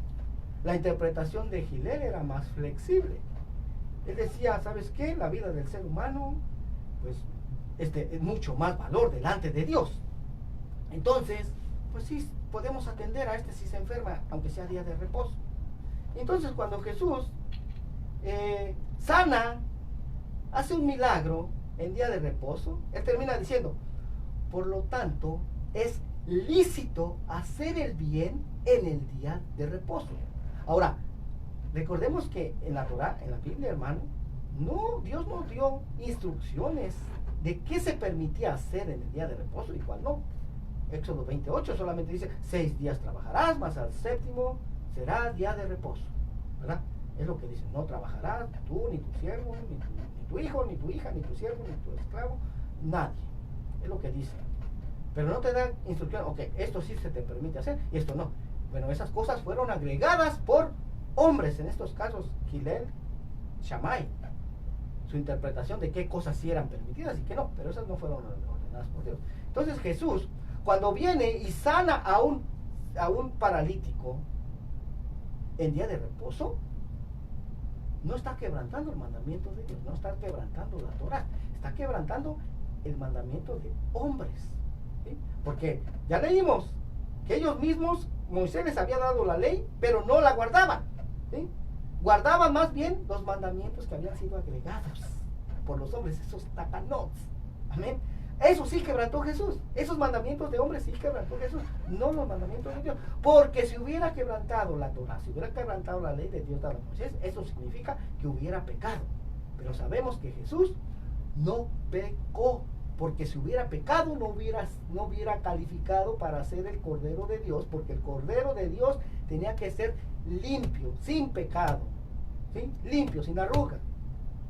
La interpretación de Gilel era más flexible. Él decía, ¿sabes qué? La vida del ser humano, pues, es mucho más valor delante de Dios. Entonces, pues sí, podemos atender a si se enferma, aunque sea día de reposo. Entonces, cuando Jesús sana, hace un milagro en día de reposo, él termina diciendo, por lo tanto, es lícito hacer el bien en el día de reposo. Ahora, recordemos que en la Torá, en la Biblia, hermano, Dios nos dio instrucciones de qué se permitía hacer en el día de reposo y cuál no. Éxodo 28 solamente dice, 6 días trabajarás, mas al séptimo será día de reposo, ¿verdad? Es lo que dice, no trabajarás tú, ni tu siervo, ni tu hijo, ni tu hija, ni tu siervo, ni tu esclavo, nadie. Es lo que dice. Pero no te dan instrucción, ok, esto sí se te permite hacer y esto no. Bueno, esas cosas fueron agregadas por hombres, en estos casos, Gilel, Shammai. Su interpretación de qué cosas sí eran permitidas y qué no, pero esas no fueron ordenadas por Dios. Entonces Jesús, cuando viene y sana a un paralítico en día de reposo, no está quebrantando el mandamiento de Dios, no está quebrantando la Torá, está quebrantando el mandamiento de hombres, ¿sí? Porque ya leímos que ellos mismos, Moisés les había dado la ley, pero no la guardaban, ¿sí? Guardaban más bien los mandamientos que habían sido agregados por los hombres, esos takanot. Amén. Eso sí quebrantó Jesús. Esos mandamientos de hombres sí quebrantó Jesús, no los mandamientos de Dios. Porque si hubiera quebrantado la Torah, si hubiera quebrantado la ley de Dios dada a Moisés, eso significa que hubiera pecado. Pero sabemos que Jesús no pecó, porque si hubiera pecado no hubiera calificado para ser el Cordero de Dios, porque el Cordero de Dios tenía que ser limpio, sin pecado, ¿sí? Limpio, sin arruga.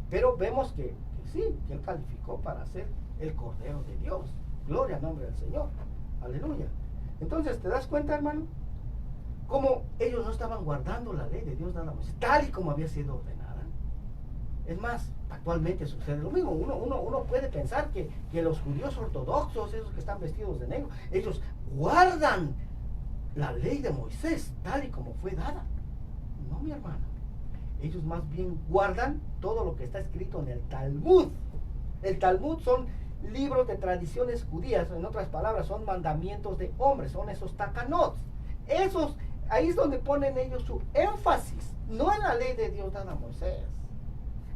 Pero vemos que sí, que él calificó para ser el Cordero de Dios. Gloria al nombre del Señor. Aleluya. Entonces, ¿te das cuenta, hermano? Cómo ellos no estaban guardando la ley de Dios dada a Moisés, tal y como había sido ordenada. Es más, actualmente sucede lo mismo. Uno puede pensar que los judíos ortodoxos, esos que están vestidos de negro, ellos guardan la ley de Moisés tal y como fue dada. No, mi hermano. Ellos más bien guardan todo lo que está escrito en el Talmud. El Talmud son libros de tradiciones judías, en otras palabras, son mandamientos de hombres, son esos takanot. Esos, ahí es donde ponen ellos su énfasis, no en la ley de Dios dada a Moisés.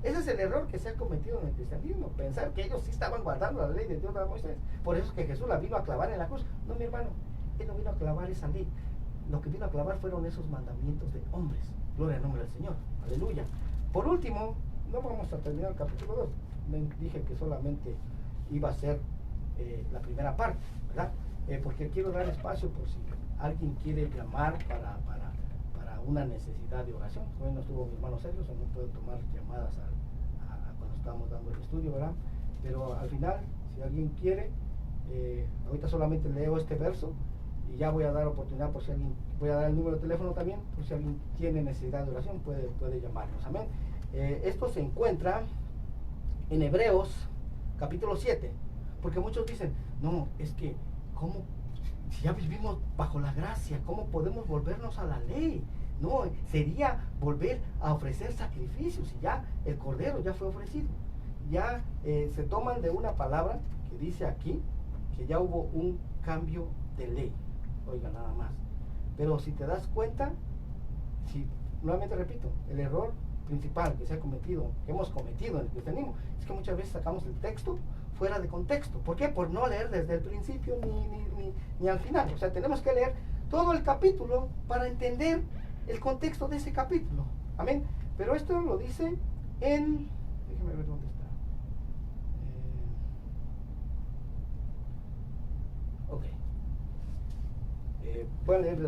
Ese es el error que se ha cometido en el cristianismo, pensar que ellos sí estaban guardando la ley de Dios dada a Moisés. Por eso es que Jesús la vino a clavar en la cruz. No, mi hermano, él no vino a clavar esa ley. Lo que vino a clavar fueron esos mandamientos de hombres. Gloria al nombre del Señor. Aleluya. Por último, no vamos a terminar el capítulo 2. Dije que solamente iba a ser la primera parte, ¿verdad? Porque quiero dar espacio por si alguien quiere llamar para una necesidad de oración. Hoy no estuvo mi hermano Sergio, o no puedo tomar llamadas cuando estábamos dando el estudio, ¿verdad? Pero al final, si alguien quiere, ahorita solamente leo este verso y ya voy a dar oportunidad por si alguien, voy a dar el número de teléfono también, por si alguien tiene necesidad de oración, puede llamarnos, amén. Esto se encuentra en Hebreos capítulo 7, porque muchos dicen, no, es que, ¿cómo? Si ya vivimos bajo la gracia, ¿cómo podemos volvernos a la ley? No, sería volver a ofrecer sacrificios, y ya el Cordero ya fue ofrecido. Ya se toman de una palabra que dice aquí, que ya hubo un cambio de ley. Oiga, nada más. Pero si te das cuenta, nuevamente repito, el error principal que se ha cometido, que hemos cometido en el cristianismo, es que muchas veces sacamos el texto fuera de contexto. ¿Por qué? Por no leer desde el principio ni al final. O sea, tenemos que leer todo el capítulo para entender el contexto de ese capítulo. Amén. Pero esto lo dice en... Déjeme ver dónde está. Ok. Voy a leer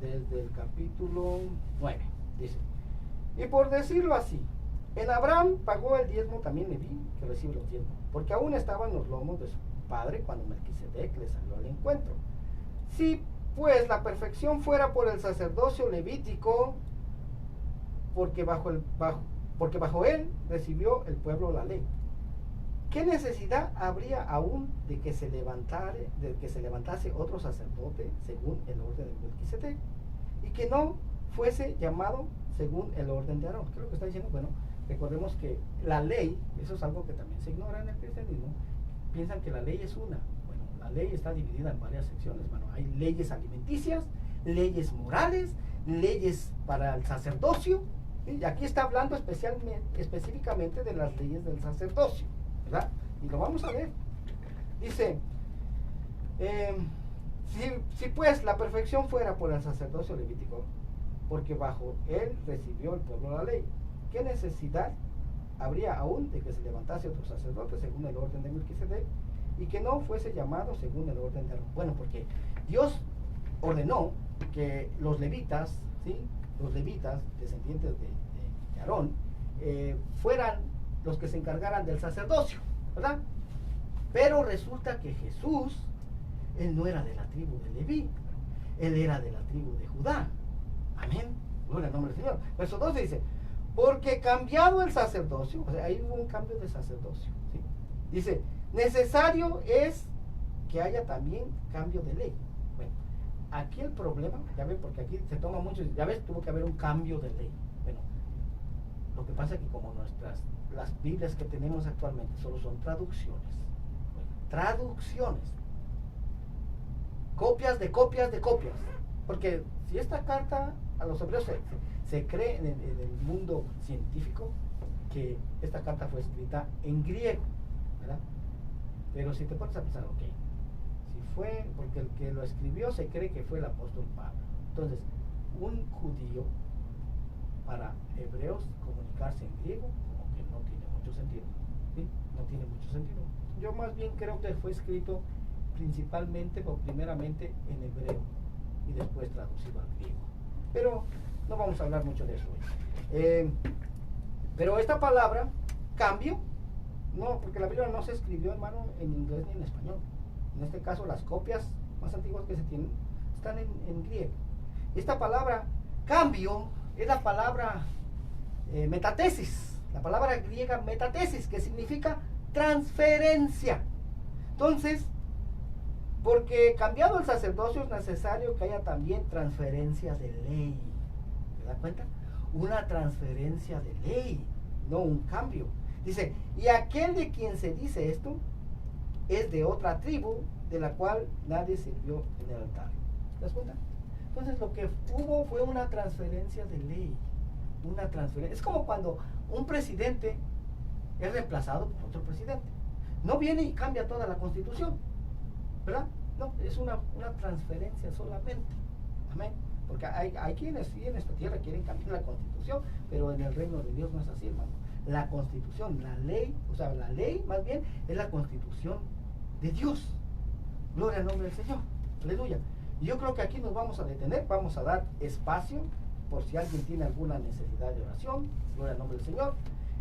desde el capítulo 9. Dice: y por decirlo así, en Abraham pagó el diezmo también Leví, que recibe los diezmos, porque aún estaba en los lomos de su padre cuando Melquisedec le salió al encuentro. Si pues la perfección fuera por el sacerdocio levítico, porque bajo él recibió el pueblo la ley, ¿qué necesidad habría aún de que se levantase otro sacerdote según el orden de Melquisedec, y que no fuese llamado según el orden de Aarón? Creo que está diciendo, bueno, recordemos que la ley, eso es algo que también se ignora en el cristianismo, piensan que la ley es una. Bueno, la ley está dividida en varias secciones, hermano. Hay leyes alimenticias, leyes morales, leyes para el sacerdocio, y aquí está hablando específicamente de las leyes del sacerdocio, ¿verdad? Y lo vamos a ver. Dice, si pues la perfección fuera por el sacerdocio levítico, porque bajo él recibió el pueblo la ley, ¿qué necesidad habría aún de que se levantase otro sacerdote según el orden de Melquisedec y que no fuese llamado según el orden de Aarón? Bueno, porque Dios ordenó que los levitas, ¿sí?, los levitas descendientes de Aarón, fueran los que se encargaran del sacerdocio, ¿verdad? Pero resulta que Jesús, él no era de la tribu de Leví, él era de la tribu de Judá. Amén. Gloria al nombre del Señor. Verso 12 dice: porque cambiado el sacerdocio, o sea, ahí hubo un cambio de sacerdocio, ¿sí? Dice, necesario es que haya también cambio de ley. Bueno, aquí el problema, ya ven, porque aquí se toma mucho, ya ves, tuvo que haber un cambio de ley. Bueno, lo que pasa es que como las Biblias que tenemos actualmente solo son traducciones, bueno, traducciones, copias de copias de copias, porque si esta carta a los hebreos se cree en el mundo científico que esta carta fue escrita en griego, ¿verdad? Pero si te pones a pensar, ok, si fue, porque el que lo escribió se cree que fue el apóstol Pablo. Entonces, un judío para hebreos comunicarse en griego, como que no tiene mucho sentido, ¿sí? No tiene mucho sentido. Yo más bien creo que fue escrito principalmente o primeramente en hebreo y después traducido al griego. Pero no vamos a hablar mucho de eso hoy. Pero esta palabra, cambio, no, porque la Biblia no se escribió, hermano, en inglés ni en español. En este caso, las copias más antiguas que se tienen están en griego. Esta palabra, cambio, es la palabra metatesis, la palabra griega metatesis, que significa transferencia. Entonces, porque cambiado el sacerdocio es necesario que haya también transferencia de ley. ¿Se da cuenta? Una transferencia de ley, no un cambio. Dice, y aquel de quien se dice esto es de otra tribu de la cual nadie sirvió en el altar. ¿Te das cuenta? Entonces lo que hubo fue una transferencia de ley. Una transferencia. Es como cuando un presidente es reemplazado por otro presidente. No viene y cambia toda la constitución, ¿verdad? No, es una transferencia solamente. Amén. Porque hay quienes sí en esta tierra quieren cambiar la constitución, pero en el reino de Dios no es así, hermano. La constitución, la ley, o sea, la ley más bien es la constitución de Dios. Gloria al nombre del Señor. Aleluya. Y yo creo que aquí nos vamos a detener, vamos a dar espacio por si alguien tiene alguna necesidad de oración. Gloria al nombre del Señor.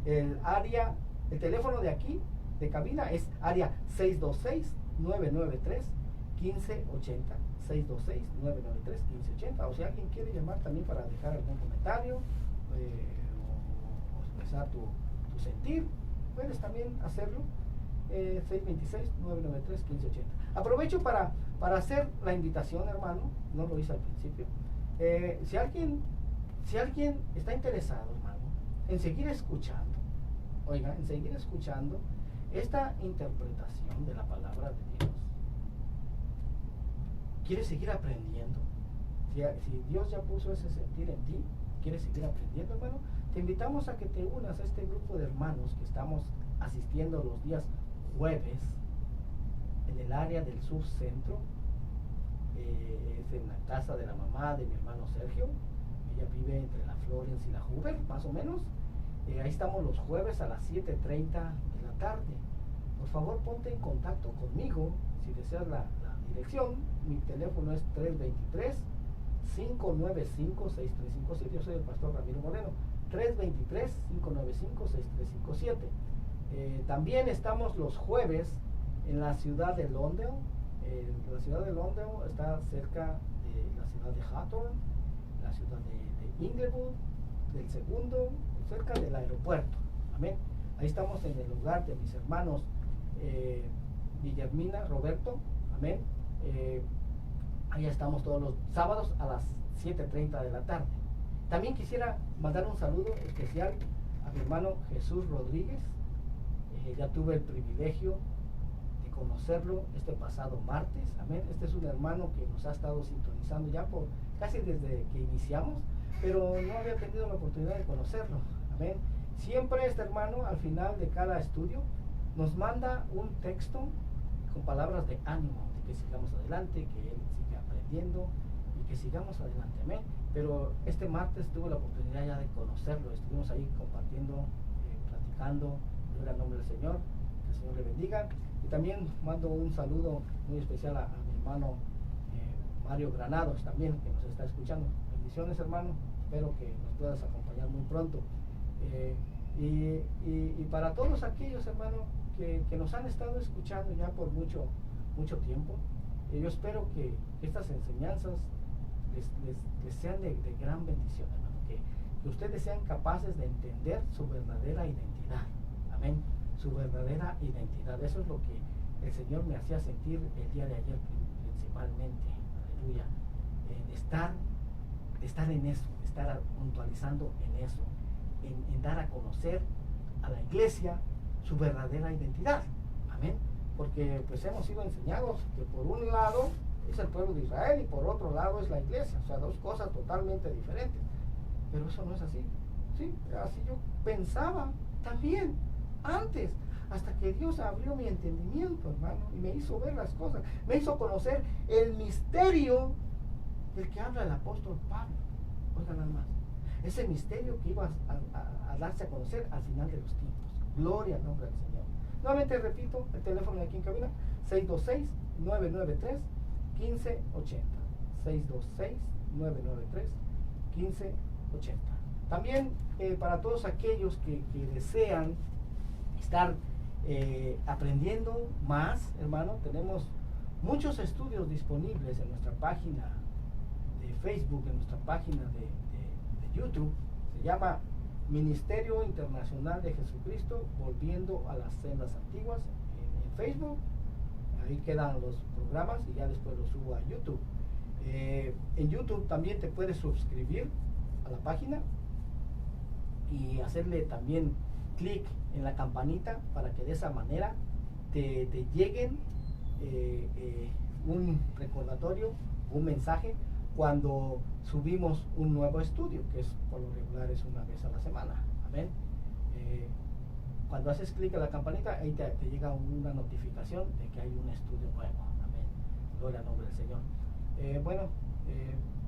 El teléfono de aquí, de cabina, es área 626-993-1580. 626-993-1580. O si alguien quiere llamar también para dejar algún comentario o expresar tu sentir, puedes también hacerlo. 626-993-1580. Aprovecho para hacer la invitación, hermano, no lo hice al principio. Si alguien está interesado, hermano, en seguir escuchando, oiga, en seguir escuchando esta interpretación de la palabra de Dios, ¿quieres seguir aprendiendo? Si Dios ya puso ese sentir en ti, ¿quieres seguir aprendiendo, hermano? Te invitamos a que te unas a este grupo de hermanos que estamos asistiendo los días jueves en el área del sur centro. Es en la casa de la mamá de mi hermano Sergio. Ella vive entre la Florence y la Hoover, más o menos. Ahí estamos los jueves a las 7:30 de la tarde. Por favor, ponte en contacto conmigo si deseas la dirección. Mi teléfono es 323-595-6357. Yo soy el pastor Ramiro Moreno. 323-595-6357. También estamos los jueves en la ciudad de Lawndale. La ciudad de Lawndale está cerca de la ciudad de Hawthorne, la ciudad de Inglewood, del segundo, cerca del aeropuerto. Amén. Ahí estamos en el lugar de mis hermanos Guillermina, Roberto. Amén. Ahí estamos todos los sábados a las 7:30 de la tarde. También quisiera mandar un saludo especial a mi hermano Jesús Rodríguez. Ya tuve el privilegio de conocerlo este pasado martes. Amén. Este es un hermano que nos ha estado sintonizando ya por casi desde que iniciamos, pero no había tenido la oportunidad de conocerlo. Amén. Siempre este hermano al final de cada estudio nos manda un texto con palabras de ánimo, de que sigamos adelante, que él siga aprendiendo y que sigamos adelante. Amén. Pero este martes tuve la oportunidad ya de conocerlo. Estuvimos ahí compartiendo, platicando. Gloria al nombre del Señor. Que el Señor le bendiga. Y también mando un saludo muy especial a mi hermano Mario Granados también, que nos está escuchando. Bendiciones, hermano. Espero que nos puedas acompañar muy pronto. Y para todos aquellos, hermanos, que nos han estado escuchando ya por mucho tiempo, yo espero que estas enseñanzas les sean de gran bendición, hermano, que ustedes sean capaces de entender su verdadera identidad. Amén. Su verdadera identidad. Eso es lo que el Señor me hacía sentir el día de ayer principalmente. Aleluya. De estar en eso, de estar puntualizando en eso, en dar a conocer a la iglesia su verdadera identidad. Amén. Porque pues hemos sido enseñados que por un lado es el pueblo de Israel y por otro lado es la iglesia. O sea, dos cosas totalmente diferentes. Pero eso no es así. ¿Sí? Así yo pensaba también antes. hasta que Dios abrió mi entendimiento, hermano, y me hizo ver las cosas, me hizo conocer el misterio del que habla el apóstol Pablo. Oigan nada más, ese misterio que iba a darse a conocer al final de los tiempos. Gloria al nombre del Señor. Nuevamente repito, el teléfono de aquí en cabina, 626-993-1580. 626-993-1580. También para todos aquellos que desean estar aprendiendo más, hermano, tenemos muchos estudios disponibles en nuestra página de Facebook, en nuestra página de YouTube. Se llama Ministerio Internacional de Jesucristo Volviendo a las Sendas Antiguas en Facebook. Ahí quedan los programas y ya después los subo a YouTube. En YouTube también te puedes suscribir a la página y hacerle también clic en la campanita para que de esa manera te lleguen un recordatorio, un mensaje cuando subimos un nuevo estudio, que es por lo regular es una vez a la semana. Amén. Cuando haces clic en la campanita, ahí te llega una notificación de que hay un estudio nuevo. Amén. Gloria al nombre del Señor.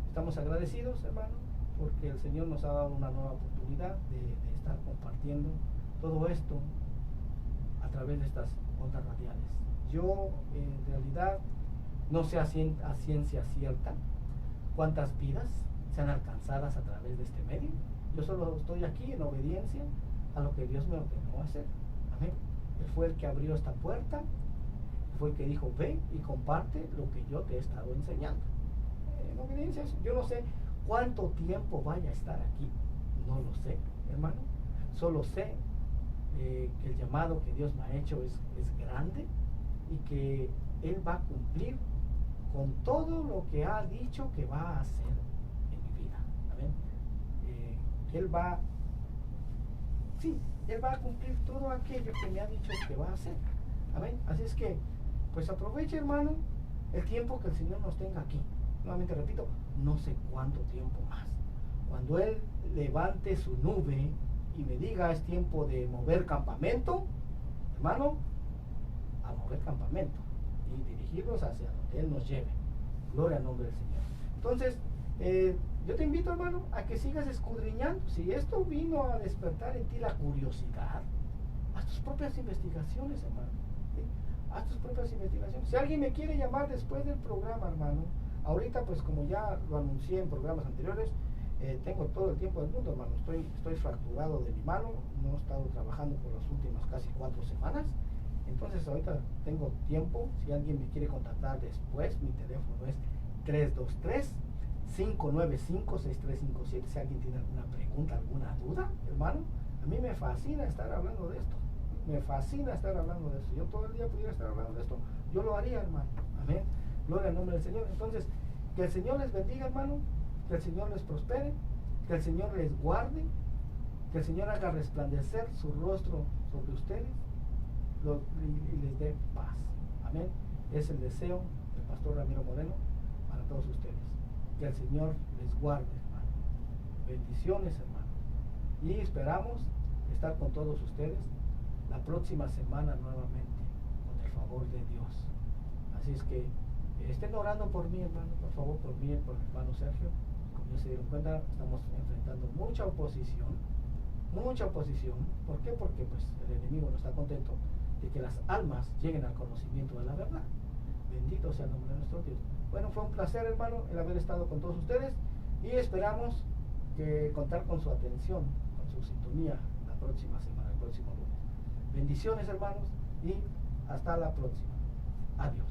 Estamos agradecidos, hermano, porque el Señor nos ha dado una nueva oportunidad de estar compartiendo todo esto a través de estas ondas radiales. Yo en realidad no sé a ciencia cierta cuántas vidas sean alcanzadas a través de este medio. Yo solo estoy aquí en obediencia a lo que Dios me ordenó hacer. Amén. Él fue el que abrió esta puerta, fue el que dijo, ve y comparte lo que yo te he estado enseñando. En obediencia, yo no sé cuánto tiempo vaya a estar aquí, no lo sé, hermano. Solo sé que el llamado que Dios me ha hecho es grande y que Él va a cumplir con todo lo que ha dicho que va a hacer en mi vida. Amén. Que Él va a cumplir todo aquello que me ha dicho que va a hacer. Amén. Así es que, pues aproveche, hermano, el tiempo que el Señor nos tenga aquí. Nuevamente repito, no sé cuánto tiempo más. Cuando Él levante su nube y me diga es tiempo de mover campamento, hermano, a mover campamento y dirigirnos hacia donde Él nos lleve. Gloria al nombre del Señor. Entonces, yo te invito, hermano, a que sigas escudriñando. Si esto vino a despertar en ti la curiosidad, haz tus propias investigaciones, hermano. ¿Sí? Haz tus propias investigaciones. Si alguien me quiere llamar después del programa, hermano, ahorita pues como ya lo anuncié en programas anteriores, tengo todo el tiempo del mundo, hermano. Estoy fracturado de mi mano, no he estado trabajando por las últimas casi 4 semanas. Entonces ahorita tengo tiempo. Si alguien me quiere contactar después, mi teléfono es 323-595-6357. Si alguien tiene alguna pregunta, alguna duda, hermano, a mí me fascina estar hablando de esto. Me fascina estar hablando de esto. Yo todo el día pudiera estar hablando de esto. Yo lo haría, hermano. Amén. Gloria al nombre del Señor. Entonces, que el Señor les bendiga, hermano. Que el Señor les prospere. Que el Señor les guarde. Que el Señor haga resplandecer su rostro sobre ustedes y les dé paz. Amén. Es el deseo del pastor Ramiro Moreno para todos ustedes. Que el Señor les guarde, hermano. Bendiciones, hermano. Y esperamos estar con todos ustedes la próxima semana nuevamente, con el favor de Dios. Así es que estén orando por mí, hermano, por favor, por mí y por el hermano Sergio. Como ya se dieron cuenta, estamos enfrentando mucha oposición. Mucha oposición. ¿Por qué? Porque pues el enemigo no está contento de que las almas lleguen al conocimiento de la verdad. Bendito sea el nombre de nuestro Dios. Bueno, fue un placer, hermano, el haber estado con todos ustedes y esperamos que contar con su atención, con su sintonía la próxima semana, el próximo lunes. Bendiciones, hermanos, y hasta la próxima. Adiós.